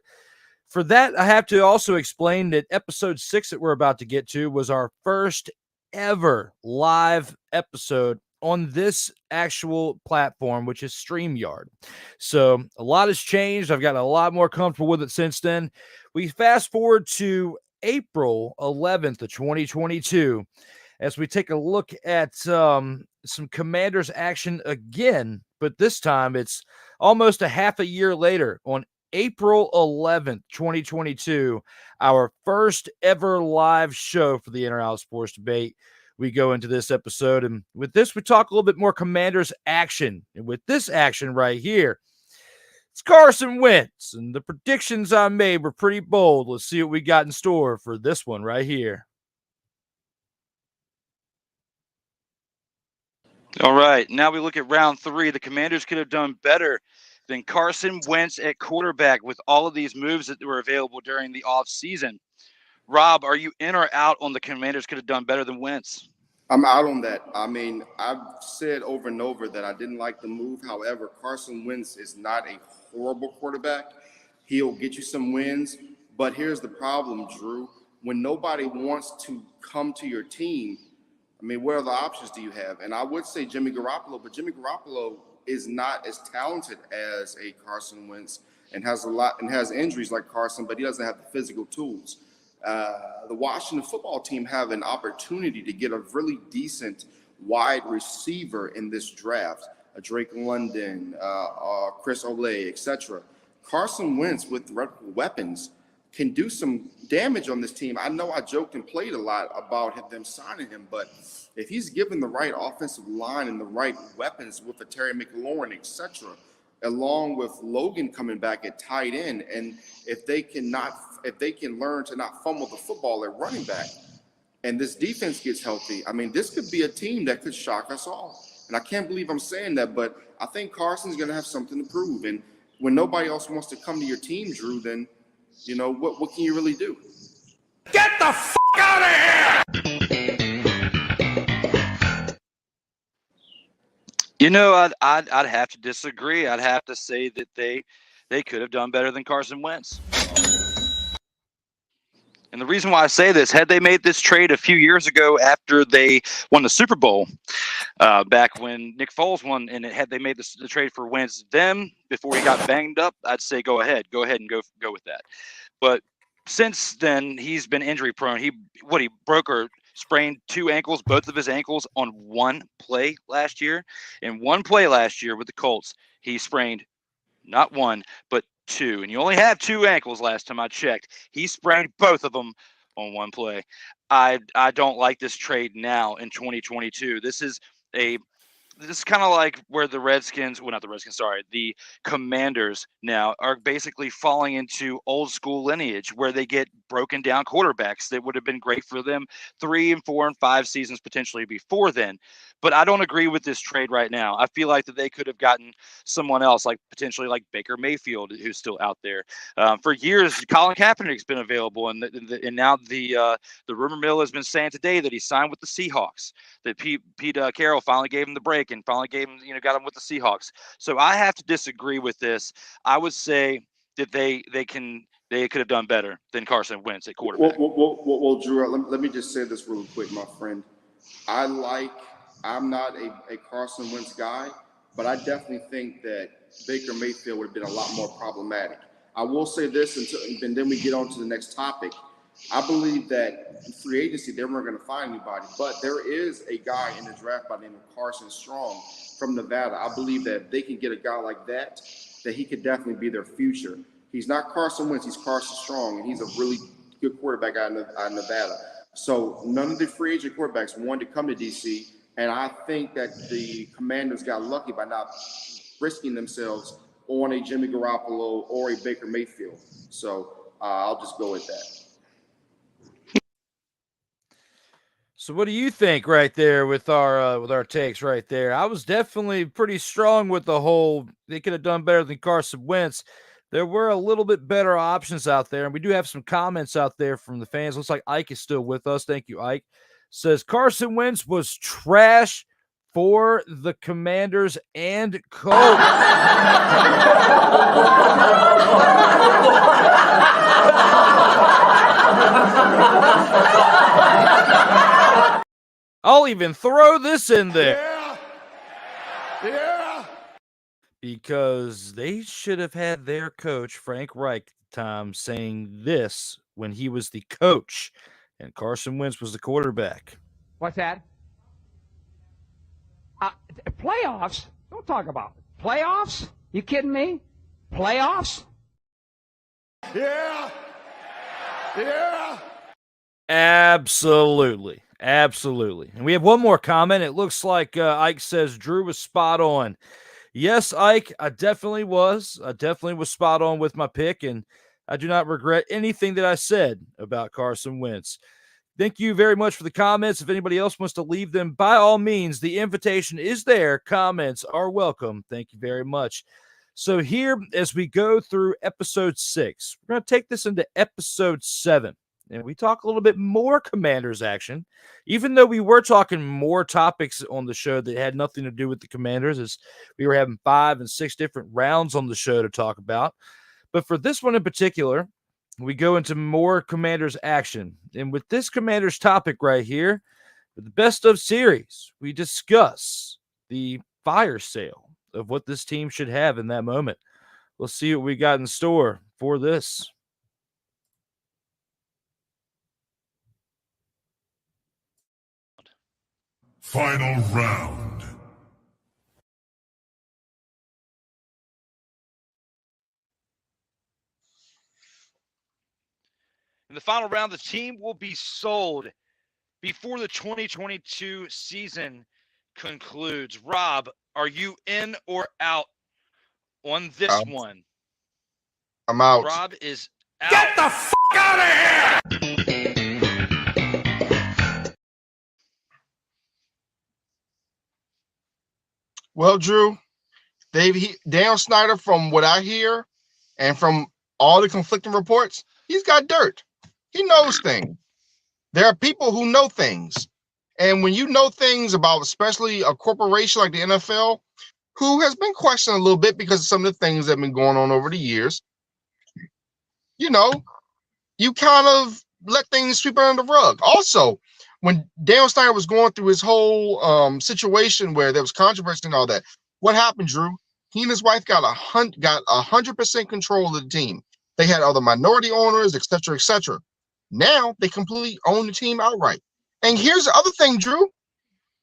for that, I have to also explain that episode 6 that we're about to get to was our first ever live episode on this actual platform, which is StreamYard. So a lot has changed. I've gotten a lot more comfortable with it since then. We fast forward to April 11th of 2022 as we take a look at some Commanders action again, but this time it's almost a half a year later on April 11th, 2022, our first ever live show for the Inner Out Sports Debate. We go into this episode, and with this, we talk a little bit more Commanders action. And with this action right here, It's Carson Wentz, and the predictions I made were pretty bold. Let's see what we got in store for this one right here. All right, now we look at round 3. The Commanders could have done better than Carson Wentz at quarterback with all of these moves that were available during the offseason. Rob, are you in or out on the Commanders could have done better than Wentz? I'm out on that. I mean, I've said over and over that I didn't like the move. However, Carson Wentz is not a horrible quarterback. He'll get you some wins. But here's the problem, Drew. When nobody wants to come to your team, I mean, what other options do you have? And I would say Jimmy Garoppolo, but Jimmy Garoppolo is not as talented as a Carson Wentz and has injuries like Carson, but he doesn't have the physical tools. The Washington football team have an opportunity to get a really decent wide receiver in this draft, a Drake London, Chris Olave, etc. Carson Wentz with weapons can do some damage on this team. I know I joked and played a lot about them signing him, but if he's given the right offensive line and the right weapons with a Terry McLaurin, etc., along with Logan coming back at tight end, and if they can learn to not fumble the football at running back, and this defense gets healthy, I mean, this could be a team that could shock us all. And I can't believe I'm saying that, but I think Carson's going to have something to prove. And when nobody else wants to come to your team, Drew, then, you know, what can you really do? Get the f*** out of here! You know, I'd have to disagree. I'd have to say that they could have done better than Carson Wentz. And the reason why I say this, had they made this trade a few years ago after they won the Super Bowl, back when Nick Foles won, and had they made the trade for Wentz then before he got banged up, I'd say go ahead and go with that. But since then, he's been injury prone. He broke or sprained 2 ankles, both of his ankles on one play last year. In one play last year with the Colts, he sprained not 1, but 2. And you only have 2 ankles last time I checked. He sprained both of them on one play. I don't like this trade now in 2022. This is kind of like where the Commanders now are basically falling into old school lineage where they get broken down quarterbacks that would have been great for them 3 and 4 and 5 seasons potentially before then. But I don't agree with this trade right now. I feel like that they could have gotten someone else, like potentially like Baker Mayfield, who's still out there. For years, Colin Kaepernick's been available, and now the rumor mill has been saying today that he signed with the Seahawks. That Pete Carroll finally gave him the break and finally got him with the Seahawks. So I have to disagree with this. I would say that they could have done better than Carson Wentz at quarterback. Well, Drew, let me just say this real quick, my friend. I'm not a Carson Wentz guy, but I definitely think that Baker Mayfield would have been a lot more problematic. I will say this, and then we get on to the next topic. I believe that in free agency, they weren't going to find anybody, but there is a guy in the draft by the name of Carson Strong from Nevada. I believe that if they can get a guy like that he could definitely be their future. He's not Carson Wentz, he's Carson Strong, and he's a really good quarterback out of Nevada. So none of the free agent quarterbacks wanted to come to DC, and I think that the Commanders got lucky by not risking themselves on a Jimmy Garoppolo or a Baker Mayfield. So I'll just go with that. So what do you think right there with our takes right there? I was definitely pretty strong with the whole they could have done better than Carson Wentz. There were a little bit better options out there, and we do have some comments out there from the fans. Looks like Ike is still with us. Thank you, Ike. Says Carson Wentz was trash for the Commanders and Colts. I'll even throw this in there. Yeah. Because they should have had their coach, Frank Reich, at the time saying this when he was the coach and Carson Wentz was the quarterback. What's that? Playoffs? Don't talk about it. Playoffs? You kidding me? Playoffs? Yeah. Yeah. Absolutely. Absolutely. And we have one more comment. It looks like Ike says Drew was spot on. Yes, Ike, I definitely was. I definitely was spot on with my pick, and I do not regret anything that I said about Carson Wentz. Thank you very much for the comments. If anybody else wants to leave them, by all means, the invitation is there. Comments are welcome. Thank you very much. So here, as we go through episode 6, we're going to take this into episode 7, and we talk a little bit more Commanders action, even though we were talking more topics on the show that had nothing to do with the Commanders, as we were having 5 and 6 different rounds on the show to talk about. But for this one in particular, we go into more Commanders action. And with this Commanders topic right here, with the best of series, we discuss the fire sale of what this team should have in that moment. Let's see what we got in store for this. Final round. In the final round, the team will be sold before the 2022 season concludes. Rob, are you in or out on this Out. one? I'm out. Rob is out. Get the f*** out of here! Well, Drew, Daniel Snyder, from what I hear and from all the conflicting reports, he's got dirt. He knows things. There are people who know things. And when you know things about, especially a corporation like the NFL, who has been questioned a little bit because of some of the things that have been going on over the years, you kind of let things sweep under the rug. Also, when Daniel Snyder was going through his whole situation where there was controversy and all that, what happened, Drew? He and his wife got 100% control of the team. They had other minority owners, et cetera, et cetera. Now they completely own the team outright. And here's the other thing, Drew.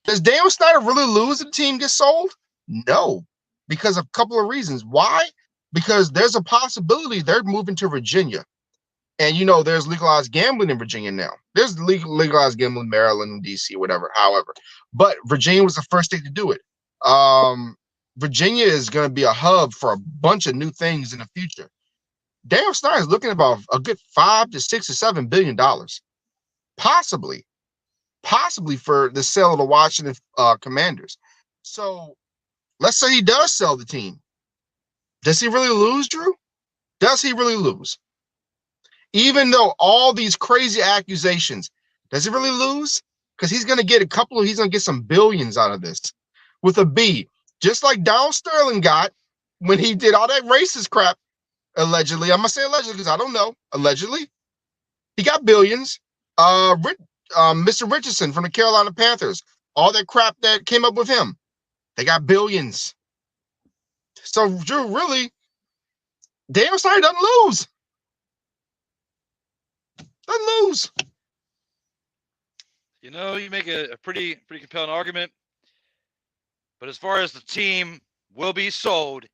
Does Daniel Snyder really lose if the team gets sold? No, because of a couple of reasons. Why? Because there's a possibility they're moving to Virginia. And, there's legalized gambling in Virginia now. There's legalized gambling in Maryland, D.C., whatever, however. But Virginia was the first state to do it. Virginia is going to be a hub for a bunch of new things in the future. Daniel Snyder is looking at about a good $5 to $6 to $7 billion, possibly for the sale of the Washington Commanders. So let's say he does sell the team. Does he really lose, Drew? Does he really lose? Even though all these crazy accusations, does he really lose? Because he's going to get he's going to get some billions out of this with a B, just like Donald Sterling got when he did all that racist crap. Allegedly, I'm gonna say allegedly because I don't know. Allegedly, he got billions. Mr. Richardson from the Carolina Panthers, all that crap that came up with him, they got billions. So, Drew, really, Daniel Snyder doesn't lose. Doesn't lose. You make a pretty compelling argument. But as far as the team will be sold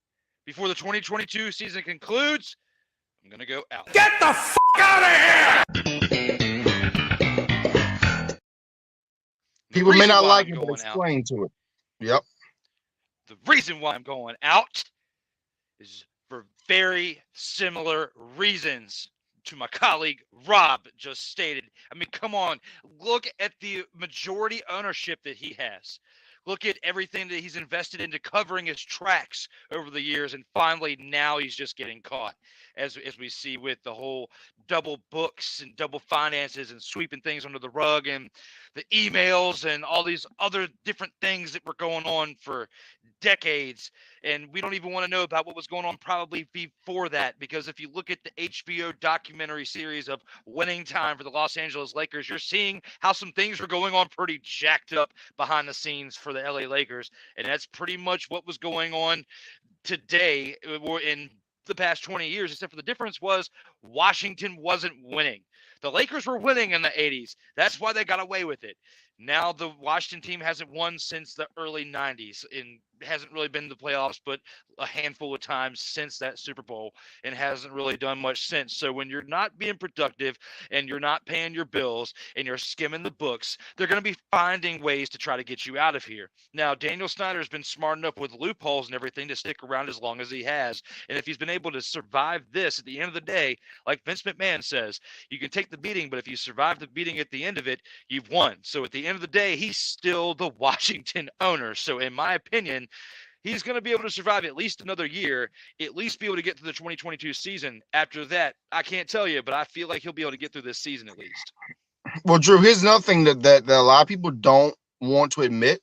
before the 2022 season concludes, I'm going to go out. Get the f*** out of here! People may not like it, but explain to it. Yep. The reason why I'm going out is for very similar reasons to my colleague Rob just stated. I mean, come on. Look at the majority ownership that he has. Look at everything that he's invested into covering his tracks over the years, and finally now he's just getting caught, as we see with the whole double books and double finances and sweeping things under the rug and the emails and all these other different things that were going on for decades. And we don't even want to know about what was going on probably before that, because if you look at the HBO documentary series of Winning Time for the Los Angeles Lakers, you're seeing how some things were going on pretty jacked up behind the scenes for the LA Lakers. And that's pretty much what was going on today in the past 20 years, except for the difference was Washington wasn't winning. The Lakers were winning in the 80s. That's why they got away with it. Now the Washington team hasn't won since the early 90s and hasn't really been to the playoffs, but a handful of times since that Super Bowl and hasn't really done much since. So when you're not being productive and you're not paying your bills and you're skimming the books, they're going to be finding ways to try to get you out of here. Now, Daniel Snyder's been smart enough with loopholes and everything to stick around as long as he has. And if he's been able to survive this at the end of the day, like Vince McMahon says, you can take the beating, but if you survive the beating at the end of it, you've won. So at the end of the day, he's still the Washington owner. So in my opinion, he's going to be able to survive at least another year, at least be able to get to the 2022 season. After that, I can't tell you, but I feel like he'll be able to get through this season at least. Well, Drew, here's another thing that a lot of people don't want to admit.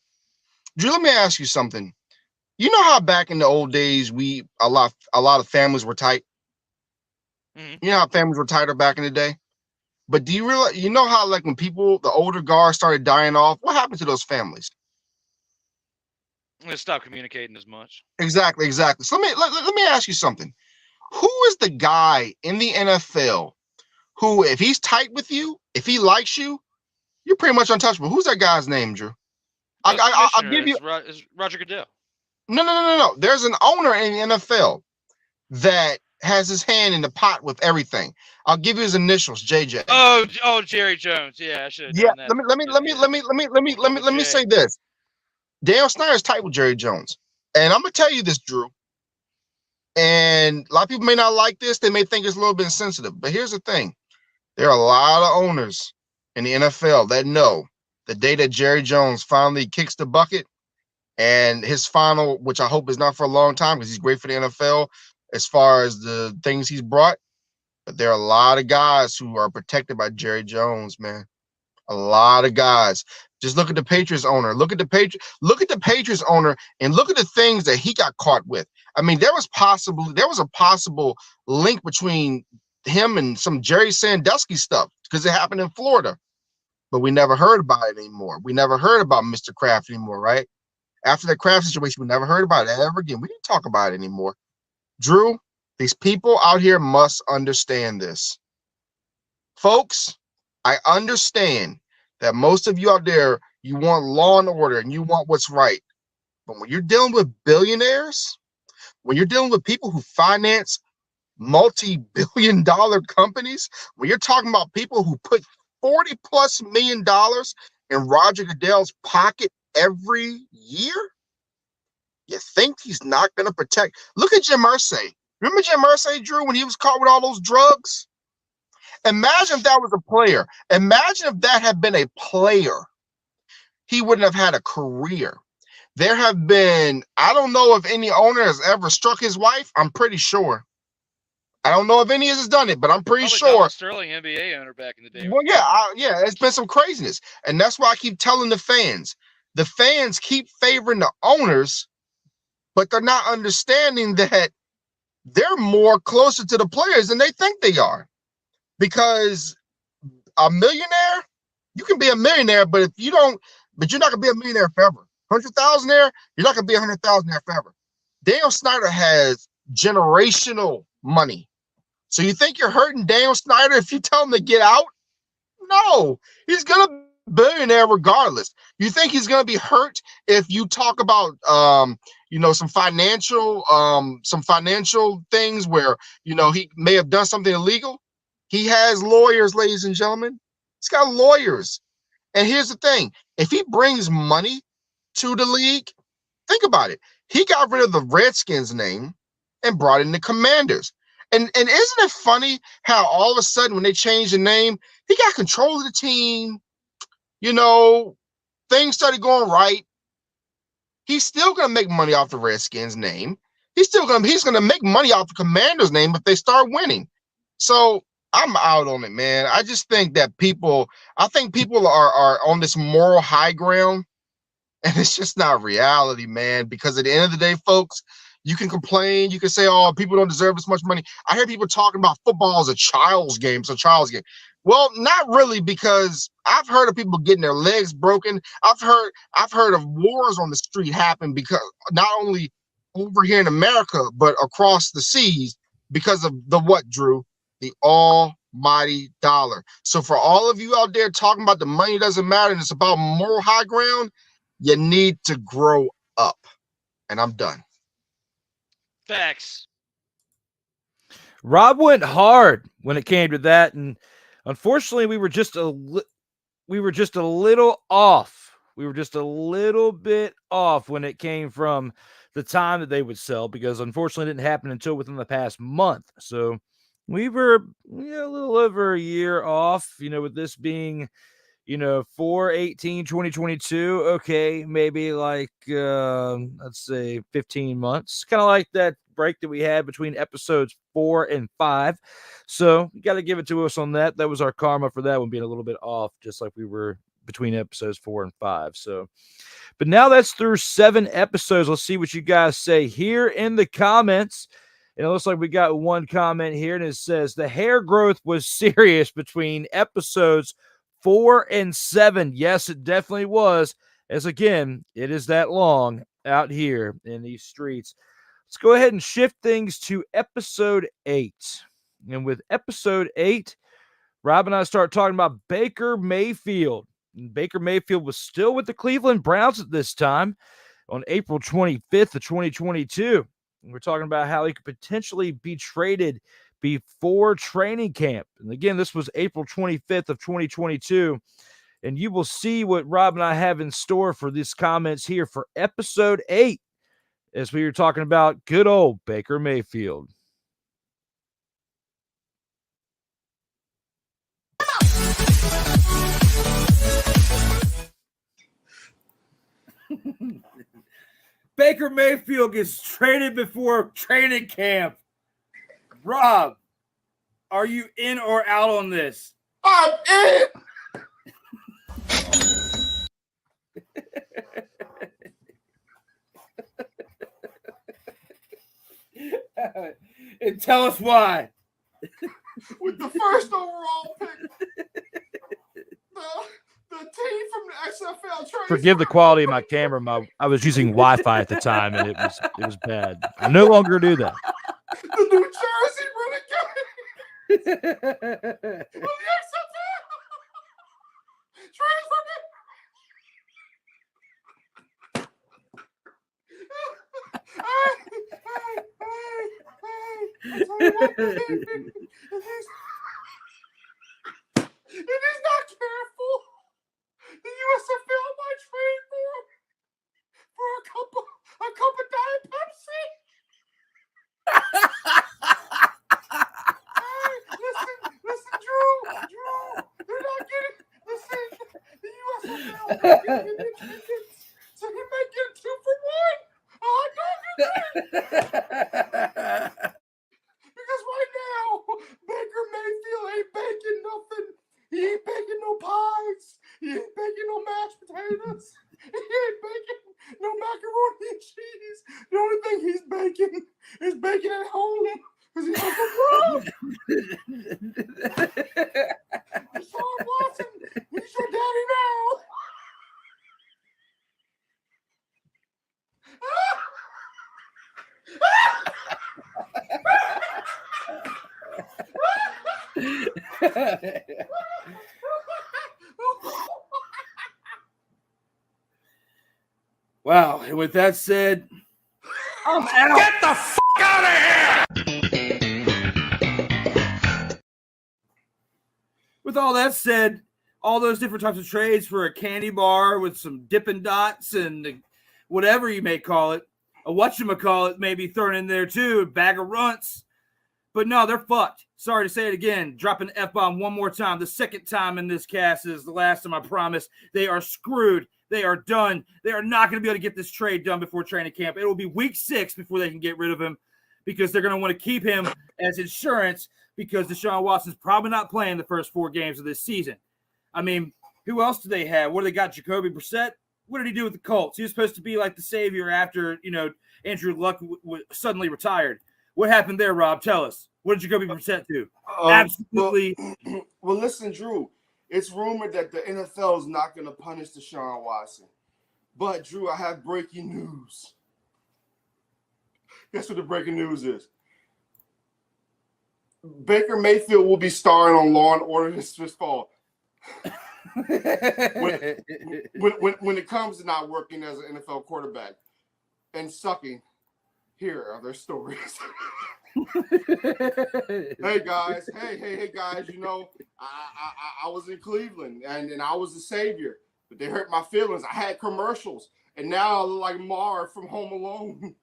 Drew, let me ask you something. You know how back in the old days, a lot of families were tight? Mm-hmm. You know how families were tighter back in the day? But do you realize, you know how like when people, the older guard started dying off, what happened to those families? They stop communicating as much. Exactly. So let me ask you something. Who is the guy in the NFL who, if he's tight with you, if he likes you, you're pretty much untouchable? Who's that guy's name, Drew? I'll give you. It's Roger Goodell. No. There's an owner in the NFL that has his hand in the pot with everything. I'll give you his initials, JJ. Oh, Jerry Jones. Yeah, I should have done that. Let me say this. Daniel Snyder's tight with Jerry Jones. And I'm gonna tell you this, Drew. And a lot of people may not like this, they may think it's a little bit insensitive. But here's the thing: there are a lot of owners in the NFL that know the day that Jerry Jones finally kicks the bucket, and his final, which I hope is not for a long time because he's great for the NFL as far as the things he's brought. But there are a lot of guys who are protected by Jerry Jones, man. A lot of guys. Just look at the Patriots owner. Look at the Patriots owner, and look at the things that he got caught with. I mean, there was a possible link between him and some Jerry Sandusky stuff because it happened in Florida, but we never heard about it anymore. We never heard about Mr. Kraft anymore, right? After that Kraft situation, we never heard about it ever again. We didn't talk about it anymore. Drew, these people out here must understand this. Folks, I understand that most of you out there, you want law and order and you want what's right. But when you're dealing with billionaires, when you're dealing with people who finance multi-billion-dollar companies, when you're talking about people who put $40+ million in Roger Goodell's pocket every year, you think he's not going to protect? Look at Jim Irsay. Remember Jim Irsay, Drew, when he was caught with all those drugs? Imagine if that was a player. Imagine if that had been a player. He wouldn't have had a career. There have been, I don't know if any owner has ever struck his wife. I'm pretty sure. I don't know if any has done it, but I'm pretty sure. Donald Sterling, NBA owner back in the day. Well, yeah, it's been some craziness. And that's why I keep telling the fans. The fans keep favoring the owners, but they're not understanding that they're more closer to the players than they think they are. Because a millionaire, you can be a millionaire, but you're not gonna be a millionaire forever. 100,000 there, you're not gonna be 100,000 there forever. Daniel Snyder has generational money. So you think you're hurting Daniel Snyder if you tell him to get out? No, he's gonna be a billionaire regardless. You think he's gonna be hurt if you talk about some financial things where he may have done something illegal? He has lawyers, ladies and gentlemen. He's got lawyers. And here's the thing. If he brings money to the league, think about it. He got rid of the Redskins name and brought in the Commanders. And isn't it funny how all of a sudden when they changed the name, he got control of the team. Things started going right. He's still going to make money off the Redskins name. He's going to make money off the Commanders name if they start winning. So I'm out on it, man. I just think that people are on this moral high ground, and it's just not reality, man. Because at the end of the day, folks, you can complain. You can say, oh, people don't deserve this much money. I hear people talking about football as a child's game. Well, not really, because I've heard of people getting their legs broken. I've heard of wars on the street happen because not only over here in America, but across the seas because of the what, Drew? The almighty dollar. So for all of you out there talking about the money doesn't matter and it's about moral high ground, you need to grow up. And I'm done. Facts. Rob went hard when it came to that, and unfortunately, we were just a little off. We were just a little bit off when it came from the time that they would sell, because unfortunately, it didn't happen until within the past month. So we were a little over a year off. With this being 4/18/2022. Okay, maybe like let's say 15 months. Kind of like that break that we had between episodes 4 and 5. So you got to give it to us on that. That was our karma for that one being a little bit off, just like we were between episodes 4 and 5. So, but now that's through 7 episodes. Let's see what you guys say here in the comments. And it looks like we got one comment here, and it says the hair growth was serious between episodes 4 and 7. Yes, it definitely was. As again, it is that long out here in these streets. Let's go ahead and shift things to episode 8. And with episode 8, Rob and I start talking about Baker Mayfield. And Baker Mayfield was still with the Cleveland Browns at this time on April 25th of 2022. And we're talking about how he could potentially be traded before training camp. And again, this was April 25th of 2022. And you will see what Rob and I have in store for these comments here for episode 8, as we were talking about good old Baker Mayfield. Baker Mayfield gets traded before training camp. Rob, are you in or out on this? I'm in. And tell us why. With the first overall pick, the team from the XFL trade. Forgive the quality of my camera. I was using Wi-Fi at the time, and it was bad. I no longer do that. The New Jersey Renegades. The XFL. Transfer me. If he's not careful, the USFL might trade for a cup of Diet Pepsi. Listen, Drew, they're not getting. Listen, the USFL might get tickets, so he might get 2 for 1. Oh, don't do that. Because right now, Baker Mayfield ain't baking nothing. He ain't baking no pies. He ain't baking no mashed potatoes. He ain't baking no macaroni and cheese. The only thing he's baking is baking at home because he's Uncle Rob. Deshaun Watson, he's your daddy now. Wow. And with that said, I'm out. Get the f*** out of here! With all that said, all those different types of trades for a candy bar with some Dippin' Dots and whatever you may call it, a whatchamacallit may be thrown in there too, a bag of runts. But no, they're fucked. Sorry to say it again. Dropping the F-bomb one more time. The second time in this cast is the last time, I promise. They are screwed. They are done. They are not going to be able to get this trade done before training camp. It will be week 6 before they can get rid of him, because they're going to want to keep him as insurance, because Deshaun Watson's probably not playing the first 4 games of this season. I mean, who else do they have? What do they got? Jacoby Brissett? What did he do with the Colts? He was supposed to be like the savior after, Andrew Luck suddenly retired. What happened there, Rob? Tell us. What did Jacoby Brissett do? Absolutely. Well, listen, Drew. It's rumored that the NFL is not going to punish Deshaun Watson. But, Drew, I have breaking news. Guess what the breaking news is? Baker Mayfield will be starring on Law and Order this fall. when it comes to not working as an NFL quarterback and sucking, Here are their stories. Hey guys, hey guys, you know, I was in Cleveland and I was the savior, but they hurt my feelings. I had commercials, and now I look like Marv from Home Alone.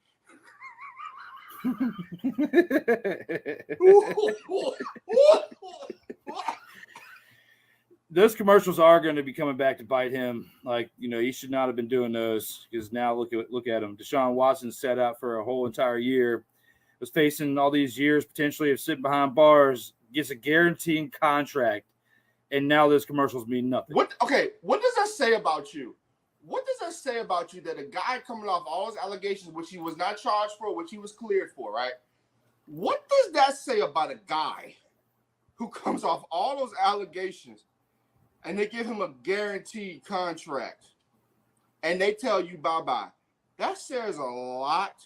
Those commercials are going to be coming back to bite him. Like, you know, he should not have been doing those, because now look at him. Deshaun Watson set out for a whole entire year, was facing all these years potentially of sitting behind bars, gets a guaranteeing contract, and now those commercials mean nothing. What does that say about you? What does that say about you that a guy coming off all his allegations, which he was not charged for, which he was cleared for, right? What does that say about a guy who comes off all those allegations and they give him a guaranteed contract and they tell you bye-bye? That says a lot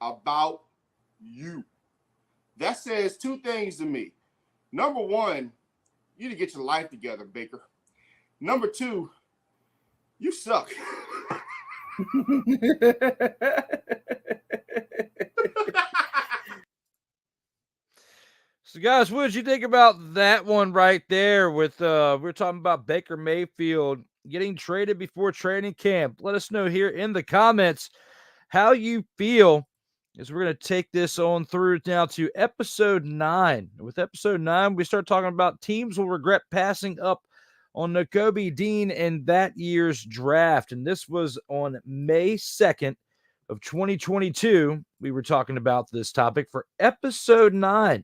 about you. That says two things to me. Number one, you need to get your life together, Baker. Number two, you suck. So, guys, what did you think about that one right there? With we're talking about Baker Mayfield getting traded before training camp. Let us know here in the comments how you feel, as we're going to take this on through now to episode 9. With episode 9, we start talking about teams will regret passing up on Nakobe Dean in that year's draft. And this was on May 2nd of 2022. We were talking about this topic for episode 9.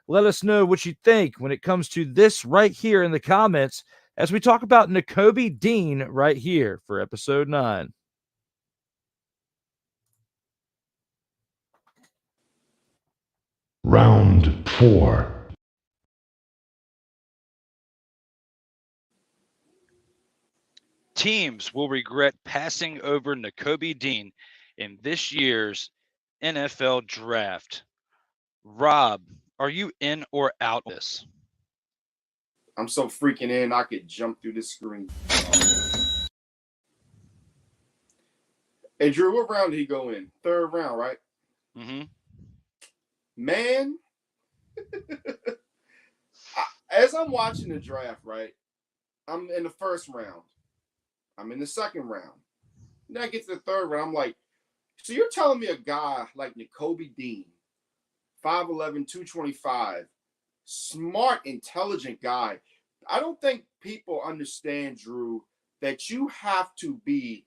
Let us know what you think when it comes to this right here in the comments as we talk about Nakobe Dean right here for episode 9. Round 4. Teams will regret passing over Nakobe Dean in this year's NFL draft. Rob, are you in or out of this? I'm so freaking in, I could jump through this screen. Hey, Drew, what round did he go in? 3rd round, right? Mm-hmm. Man, as I'm watching the draft, right, I'm in the 1st round. I'm in the 2nd round. Then I get to the 3rd round. I'm like, so you're telling me a guy like Nakobe Dean, 5'11", 225, smart, intelligent guy. I don't think people understand, Drew, that you have to be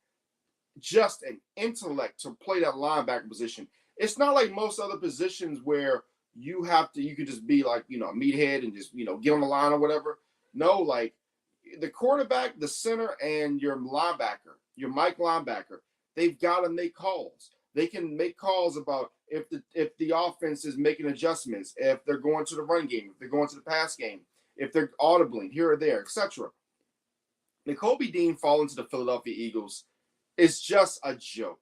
just an intellect to play that linebacker position. It's not like most other positions where you can just be like, you know, a meathead and just, you know, get on the line or whatever. No, like the quarterback, the center, and your linebacker, your Mike linebacker, they've got to make calls. They can make calls about if the offense is making adjustments, if they're going to the run game, if they're going to the pass game, if they're audibling here or there, etc. Nakobe Dean falling to the Philadelphia Eagles is just a joke.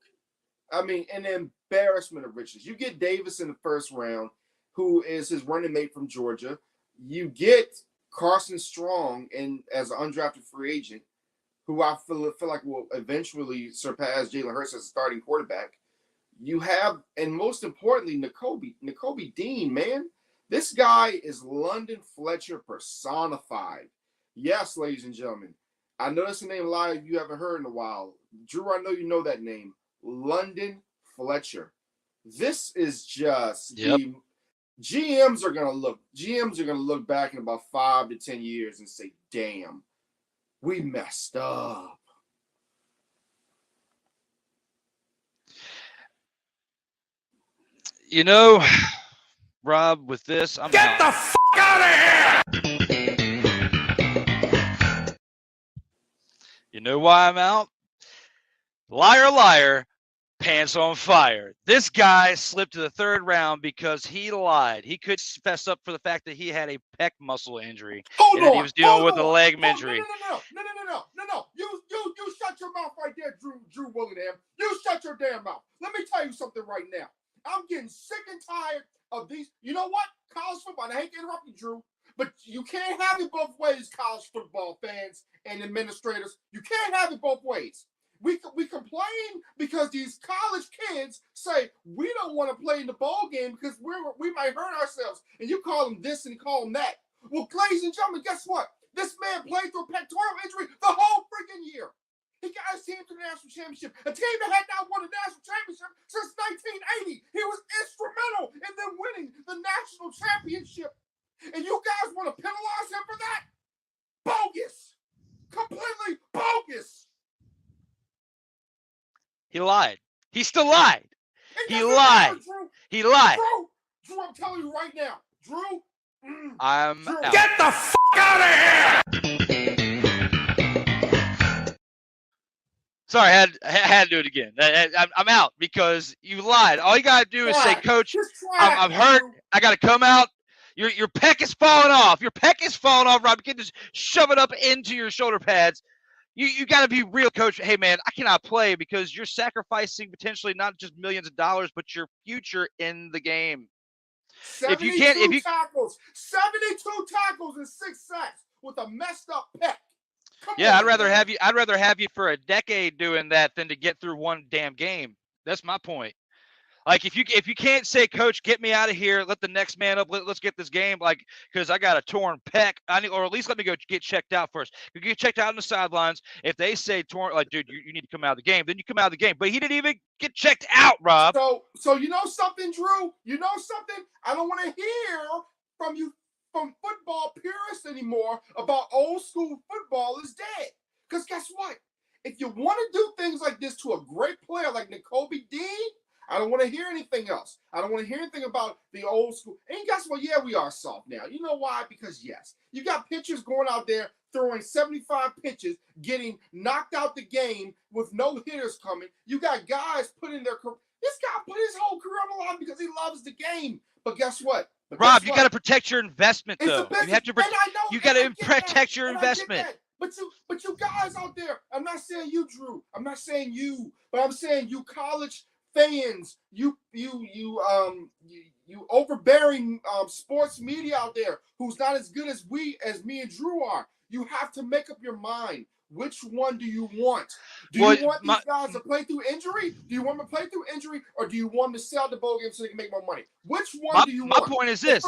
I mean, an embarrassment of riches. You get Davis in the 1st round, who is his running mate from Georgia. You get Carson Strong as an undrafted free agent, who I feel like will eventually surpass Jalen Hurts as a starting quarterback. You have, and most importantly, Nakobe Dean, man. This guy is London Fletcher personified. Yes, ladies and gentlemen. I know that's a name a lot of you haven't heard in a while. Drew, I know you know that name. London Fletcher. This is just the GMs are gonna look back in about 5 to 10 years and say, damn, we messed up. You know, Rob, with this, I'm Get the f*** out of here! You know why I'm out? Liar, liar, pants on fire. This guy slipped to the 3rd round because he lied. He could fess up for the fact that he had a pec muscle injury and that he was dealing with a leg injury. No. You shut your mouth right there, Drew Willingham. You shut your damn mouth. Let me tell you something right now. I'm getting sick and tired of these. You know what? College football, and I hate to interrupt you, Drew, but you can't have it both ways, college football fans and administrators. You can't have it both ways. We complain because because these college kids say we don't want to play in the bowl game because we might hurt ourselves. And you call them this and call them that. Well, ladies and gentlemen, guess what? This man played through a pectoral injury the whole freaking year. He got his team to the national championship. A team that had not won a national championship since 1980. He was instrumental in them winning the national championship. And you guys want to penalize him for that? Bogus. Completely bogus. He lied. He still lied. He lied. He lied. Drew, I'm telling you right now. Drew, I'm Drew, out. Get the f*** out of here! Sorry, I had to do it again. I'm out because you lied. All you got to do is say, Coach, I'm hurt. I got to come out. Your pec is falling off. Your pec is falling off, Rob. You can just shove it up into your shoulder pads. You got to be real, Coach. Hey, man, I cannot play because you're sacrificing potentially not just millions of dollars, but your future in the game. 72 tackles, 72 tackles and 6 sacks with a messed up pec. I'd rather have you for a decade doing that than to get through one damn game. That's my point. Like if you can't say, Coach, get me out of here, let the next man up, let's get this game, like, because I got a torn pec, or at least let me go get checked out first. You get checked out on the sidelines. If they say torn, like, dude, you need to come out of the game, then you come out of the game. But he didn't even get checked out, Rob. So you know something, Drew? You know something? I don't want to hear from you from football purists anymore about old school football is dead. Because guess what? If you want to do things like this to a great player like Nakobe Dean, I don't want to hear anything else. I don't want to hear anything about the old school. And guess what? Yeah, we are soft now. You know why? Because, yes, you got pitchers going out there throwing 75 pitches, getting knocked out the game with no hitters coming. You got guys putting their career. This guy put his whole career on the line because he loves the game. But guess what? Rob, you got to protect your investment, though. You have to. You got to protect your investment. But you guys out there, I'm not saying you, Drew. I'm not saying you, but I'm saying you college fans, you overbearing sports media out there who's not as good as me and Drew are. You have to make up your mind. Which one do you want? Do you want these guys to play through injury? Do you want them to play through injury, or do you want them to sell the bowl game so they can make more money? Which one do you want? My point is this.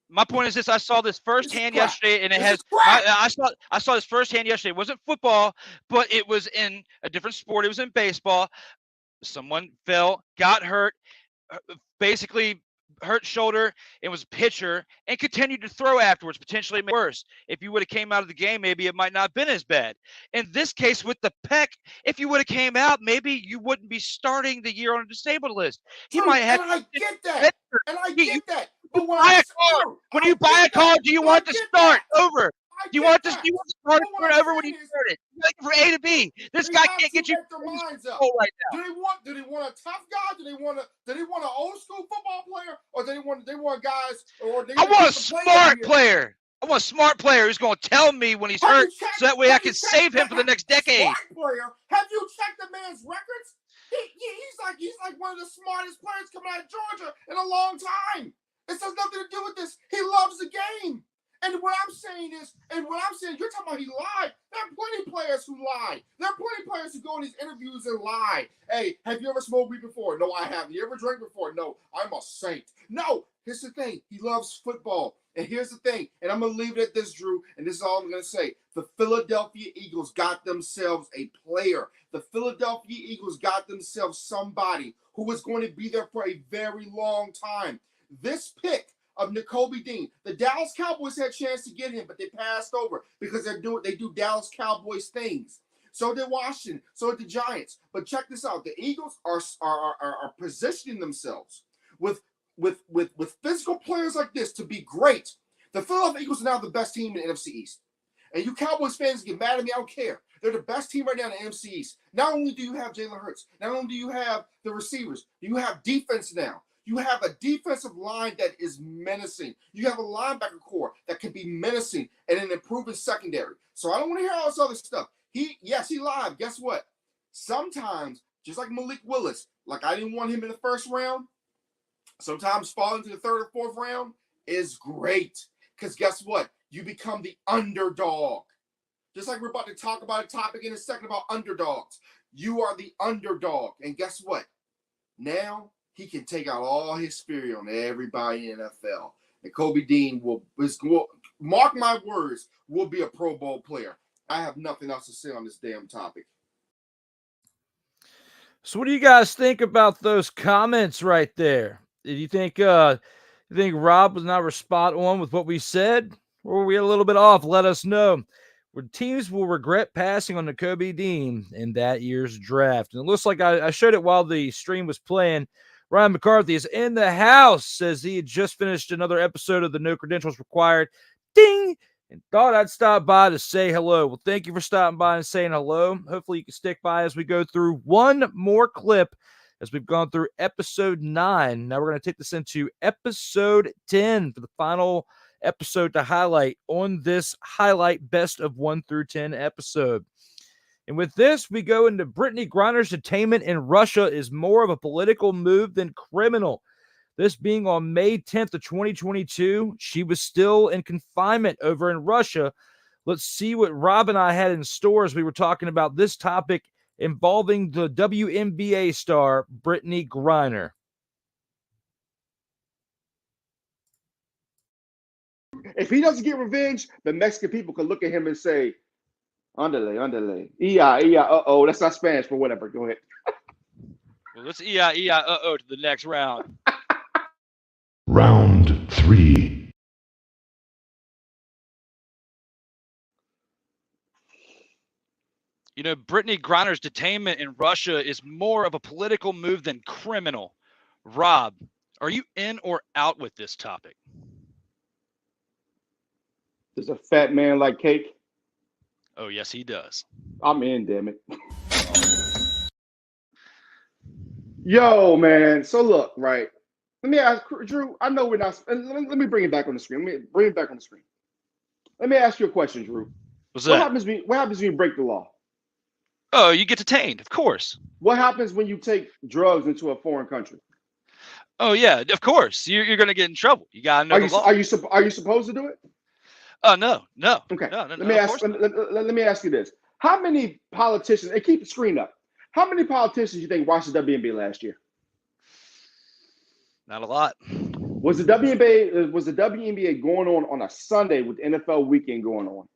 My point is this. I saw this firsthand yesterday, and I saw this firsthand yesterday. It wasn't football, but it was in a different sport. It was in baseball. Someone fell, got hurt, basically hurt shoulder, and was a pitcher, and continued to throw afterwards, potentially worse. If you would have came out of the game, maybe it might not have been as bad. In this case, with the pec, if you would have came out, maybe you wouldn't be starting the year on a disabled list. He might have. And I get that. But when you buy a car, do you want to start over? Do you want to start over when you start it? Like from A to B. This guy can't get you right now. Do they want a tough guy? Do they want an old school football player, or they want guys? I want a smart player. I want a smart player who's going to tell me when he's hurt, so that way I can save him for the next decade. Smart player? Have you checked the man's records? He's like one of the smartest players coming out of Georgia in a long time. This has nothing to do with this. He loves the game. And what I'm saying, you're talking about he lied. There are plenty of players who lie. There are plenty of players who go in these interviews and lie. Hey, have you ever smoked weed before? No, I haven't. You ever drank before? No, I'm a saint. No, here's the thing. He loves football. And here's the thing. And I'm going to leave it at this, Drew. And this is all I'm going to say. The Philadelphia Eagles got themselves a player. The Philadelphia Eagles got themselves somebody who was going to be there for a very long time. This pick of Nakobe Dean. The Dallas Cowboys had a chance to get him, but they passed over because they do Dallas Cowboys things. So did Washington. So did the Giants. But check this out. The Eagles are positioning themselves with physical players like this to be great. The Philadelphia Eagles are now the best team in the NFC East. And you Cowboys fans get mad at me, I don't care. They're the best team right now in the NFC East. Not only do you have Jalen Hurts, not only do you have the receivers, you have defense now. You have a defensive line that is menacing. You have a linebacker core that can be menacing and an improving secondary. So I don't want to hear all this other stuff. He lied. Guess what? Sometimes, just like Malik Willis, like I didn't want him in the first round, sometimes falling to the third or fourth round is great. Because guess what? You become the underdog. Just like we're about to talk about a topic in a second about underdogs. You are the underdog. And guess what? Now he can take out all his fury on everybody in the NFL. And Kobe Dean will mark my words, will be a Pro Bowl player. I have nothing else to say on this damn topic. So what do you guys think about those comments right there? Did you think Rob was not spot on with what we said? Or were we a little bit off? Let us know. Where teams will regret passing on the Kobe Dean in that year's draft. And it looks like I showed it while the stream was playing. Ryan McCarthy is in the house, says he had just finished another episode of the No Credentials Required. Ding! And thought I'd stop by to say hello. Well, thank you for stopping by and saying hello. Hopefully you can stick by as we go through one more clip as we've gone through episode 9. Now we're going to take this into episode 10 for the final episode to highlight on this highlight best of 1 through 10 episode. And with this, we go into Brittany Griner's detainment in Russia is more of a political move than criminal. This being on May 10th of 2022, she was still in confinement over in Russia. Let's see what Rob and I had in store as we were talking about this topic involving the WNBA star Brittany Griner. If he doesn't get revenge, the Mexican people can look at him and say, "Andale. Uh-oh." That's not Spanish, but whatever. Go ahead. Well, let's uh-oh to the next round. Round 3. You know, Brittany Griner's detainment in Russia is more of a political move than criminal. Rob, are you in or out with this topic? Does a fat man like cake? Oh, yes, he does. I'm in, damn it. Yo, man. So look, right. Let me ask Drew. I know we're not. Let me bring it back on the screen. Let me ask you a question, Drew. What's that? What happens when you break the law? Oh, you get detained, of course. What happens when you take drugs into a foreign country? Oh, yeah, of course. You're going to get in trouble. You got to know the law. Are you supposed to do it? Oh, no. Okay. No, let me ask you this: how many politicians? And keep the screen up. How many politicians you think watched the WNBA last year? Not a lot. Was the WNBA going on a Sunday with the NFL weekend going on?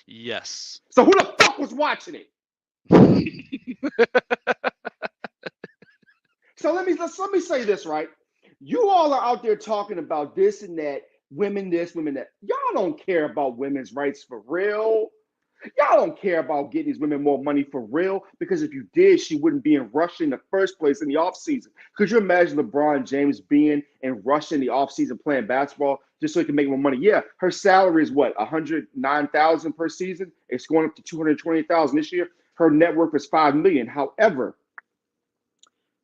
Yes. So who the fuck was watching it? So let me say this, right? You all are out there talking about this and that, women this, women that. Y'all don't care about women's rights for real. Y'all don't care about getting these women more money for real, because if you did, she wouldn't be in Russia in the first place in the offseason. Could you imagine LeBron James being in Russia in the offseason playing basketball just so he can make more money? Yeah, her salary is what, $109,000 per season? It's going up to $220,000 this year. Her net worth is $5 million. However,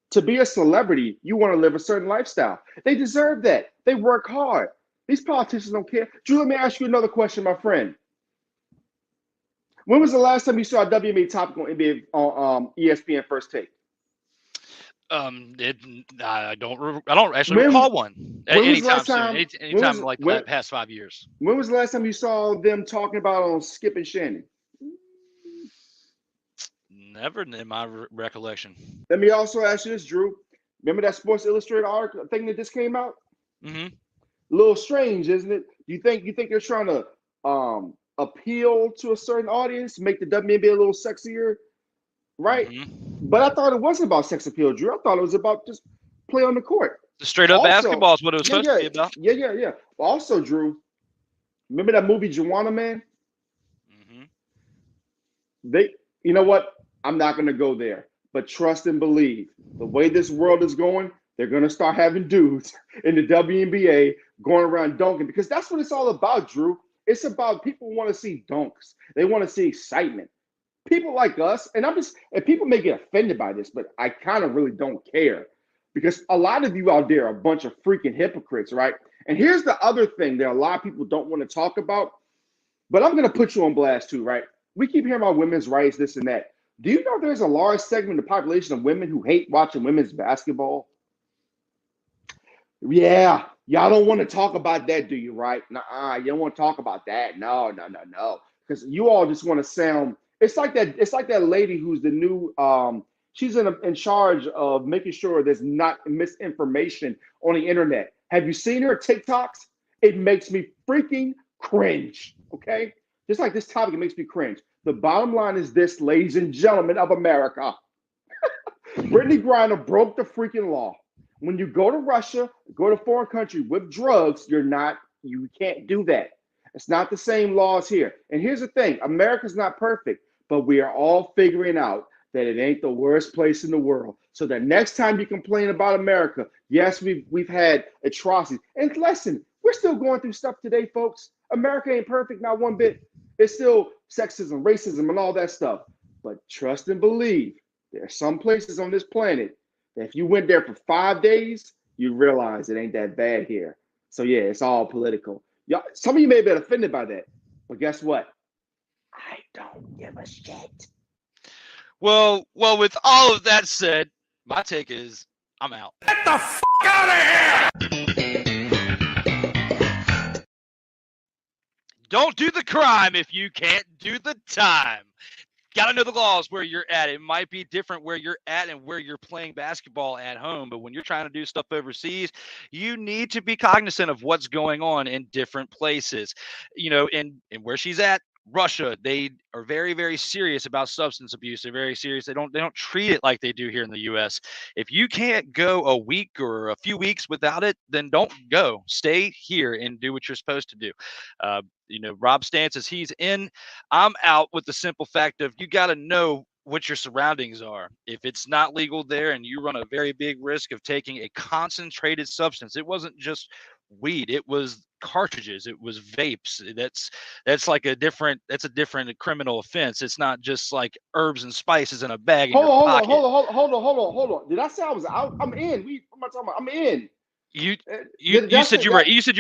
to be a celebrity, you want to live a certain lifestyle. They deserve that. They work hard. These politicians don't care. Drew, let me ask you another question, my friend. When was the last time you saw a WNBA topic on NBA on ESPN First Take? I don't actually recall one. Anytime soon. Anytime like the past 5 years. When was the last time you saw them talking about on Skip and Shannon? Never in my recollection. Let me also ask you this, Drew. Remember that Sports Illustrated article thing that just came out? Mm-hmm. A little strange, isn't it? You think they're trying to appeal to a certain audience, make the WNBA a little sexier, right? Mm-hmm. But I thought it wasn't about sex appeal, Drew. I thought it was about just play on the court. The straight up basketball is what it was supposed to be about. Yeah. Also, Drew, remember that movie Joanna, man? Mm-hmm. You know what? I'm not going to go there, but trust and believe. The way this world is going, they're going to start having dudes in the WNBA going around dunking, because that's what it's all about, Drew. It's about people want to see dunks. They want to see excitement. People like us, and people may get offended by this, but I kind of really don't care, because a lot of you out there are a bunch of freaking hypocrites, right? And here's the other thing that a lot of people don't want to talk about, but I'm going to put you on blast too, right? We keep hearing about women's rights, this and that. Do you know there's a large segment of the population of women who hate watching women's basketball? Yeah, y'all don't want to talk about that, do you, right? Nuh-uh, you don't want to talk about that. No. Because you all just want to sound, It's like that. It's like that lady who's the new. She's in charge of making sure there's not misinformation on the internet. Have you seen her TikToks? It makes me freaking cringe. Okay, just like this topic, it makes me cringe. The bottom line is this, ladies and gentlemen of America. Brittany Griner broke the freaking law. When you go to Russia, go to a foreign country with drugs, you can't do that. It's not the same laws here. And here's the thing, America's not perfect, but we are all figuring out that it ain't the worst place in the world. So the next time you complain about America, yes, we've had atrocities. And listen, we're still going through stuff today, folks. America ain't perfect, not one bit. It's still sexism, racism, and all that stuff. But trust and believe, there are some places on this planet that if you went there for 5 days, you realize it ain't that bad here. So yeah, it's all political. Y'all, some of you may have been offended by that, but guess what? I don't give a shit. Well, with all of that said, my take is I'm out. Get the f*** out of here! Don't do the crime if you can't do the time. Got to know the laws where you're at. It might be different where you're at and where you're playing basketball at home, but when you're trying to do stuff overseas, you need to be cognizant of what's going on in different places. You know, and where she's at, Russia, they are very, very serious about substance abuse. They're very serious. They don't treat it like they do here in the U.S. If you can't go a week or a few weeks without it, then don't go. Stay here and do what you're supposed to do. You know, Rob stances, he's in, I'm out, with the simple fact of you got to know what your surroundings are. If it's not legal there and you run a very big risk of taking a concentrated substance, it wasn't just weed, it was cartridges, it was vapes. That's a different criminal offense. It's not just like herbs and spices in a bag in your pocket. Hold on. Did I say I was out? I'm in. What am I talking about? I'm in. You said you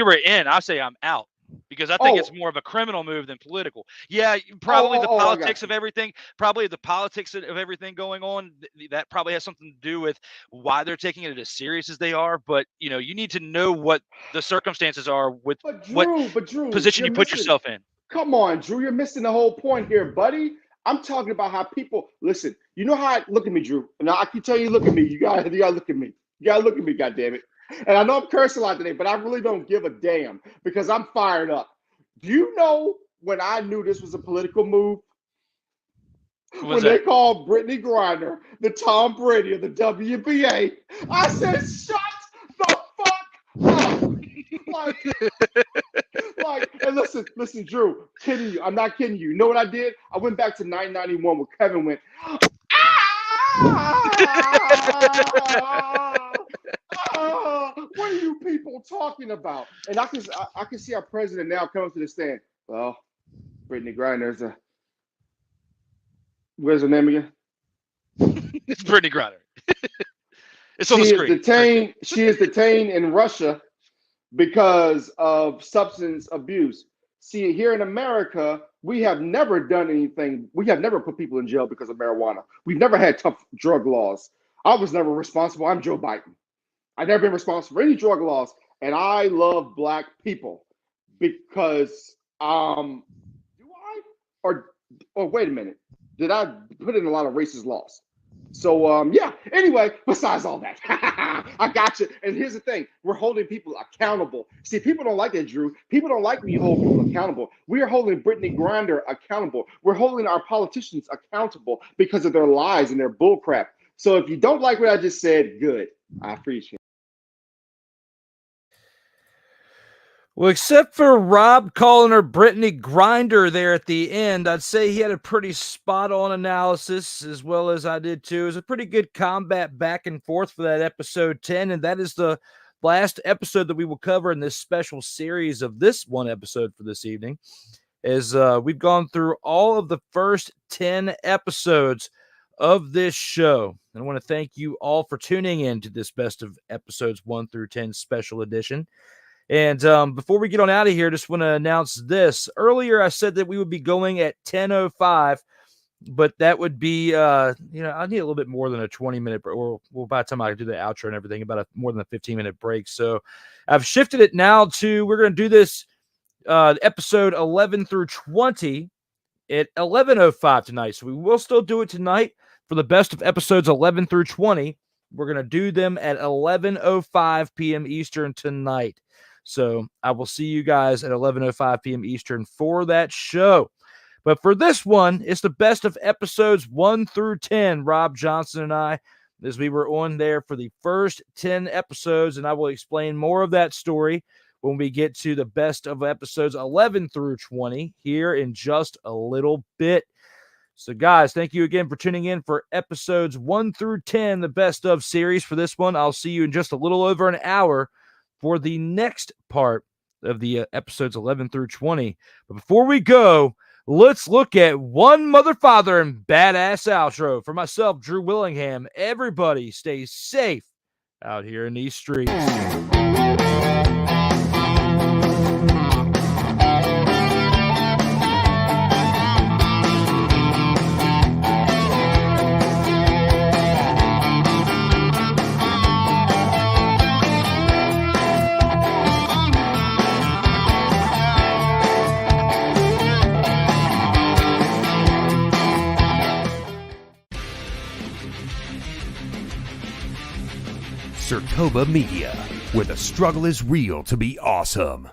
were in. I say I'm out. Because I think it's more of a criminal move than political. Yeah, probably the politics of everything. Probably the politics of everything going on. That probably has something to do with why they're taking it as serious as they are. But you know, you need to know what the circumstances are with what position you put yourself in. Come on, Drew, you're missing the whole point here, buddy. I'm talking about how people listen. You know how look at me, Drew. Now I can tell you, look at me. You gotta look at me. You gotta look at me, goddammit. And I know I'm cursing a lot today, but I really don't give a damn because I'm fired up. Do you know when I knew this was a political move? They called Brittany Griner the Tom Brady of the WNBA. I said, shut the fuck up. And listen, Drew, kidding you. I'm not kidding you. You know what I did? I went back to 991 where Kevin went, what are you people talking about? And I can see our president now coming to the stand. Well, Brittany Griner's where's her name again? It's Brittany Griner. It's on the screen. She is detained in Russia because of substance abuse. See, here in America, we have never done anything. We have never put people in jail because of marijuana. We've never had tough drug laws. I was never responsible. I'm Joe Biden. I've never been responsible for any drug laws, and I love black people because do I? Or wait a minute, did I put in a lot of racist laws? So yeah. Anyway, besides all that, I got you. And here's the thing: we're holding people accountable. See, people don't like that, Drew. People don't like me holding people accountable. We are holding Brittany Griner accountable. We're holding our politicians accountable because of their lies and their bullcrap. So if you don't like what I just said, good. I appreciate it. Well, except for Rob calling her Brittany Griner there at the end, I'd say he had a pretty spot-on analysis, as well as I did too. It was a pretty good combat back and forth for that episode 10, and that is the last episode that we will cover in this special series of this one episode for this evening. As we've gone through all of the first 10 episodes of this show. And I want to thank you all for tuning in to this best of episodes 1 through 10 special edition. And before we get on out of here, just want to announce this. Earlier, I said that we would be going at 10:05, but that would be, I need a little bit more than a 20-minute break, or by the time I do the outro and everything, about more than a 15-minute break. So I've shifted it now to, we're going to do this episode 11 through 20 at 11:05 tonight. So we will still do it tonight for the best of episodes 11 through 20. We're going to do them at 11:05 p.m. Eastern tonight. So I will see you guys at 11:05 p.m. Eastern for that show. But for this one, it's the best of episodes 1 through 10, Rob Johnson and I, as we were on there for the first 10 episodes, and I will explain more of that story when we get to the best of episodes 11 through 20 here in just a little bit. So, guys, thank you again for tuning in for episodes 1 through 10, the best of series for this one. I'll see you in just a little over an hour for the next part of the episodes 11 through 20. But before we go, let's look at one mother, father, and badass outro. For myself, Drew Willingham, everybody stay safe out here in these streets. Sertoba Media, where the struggle is real to be awesome.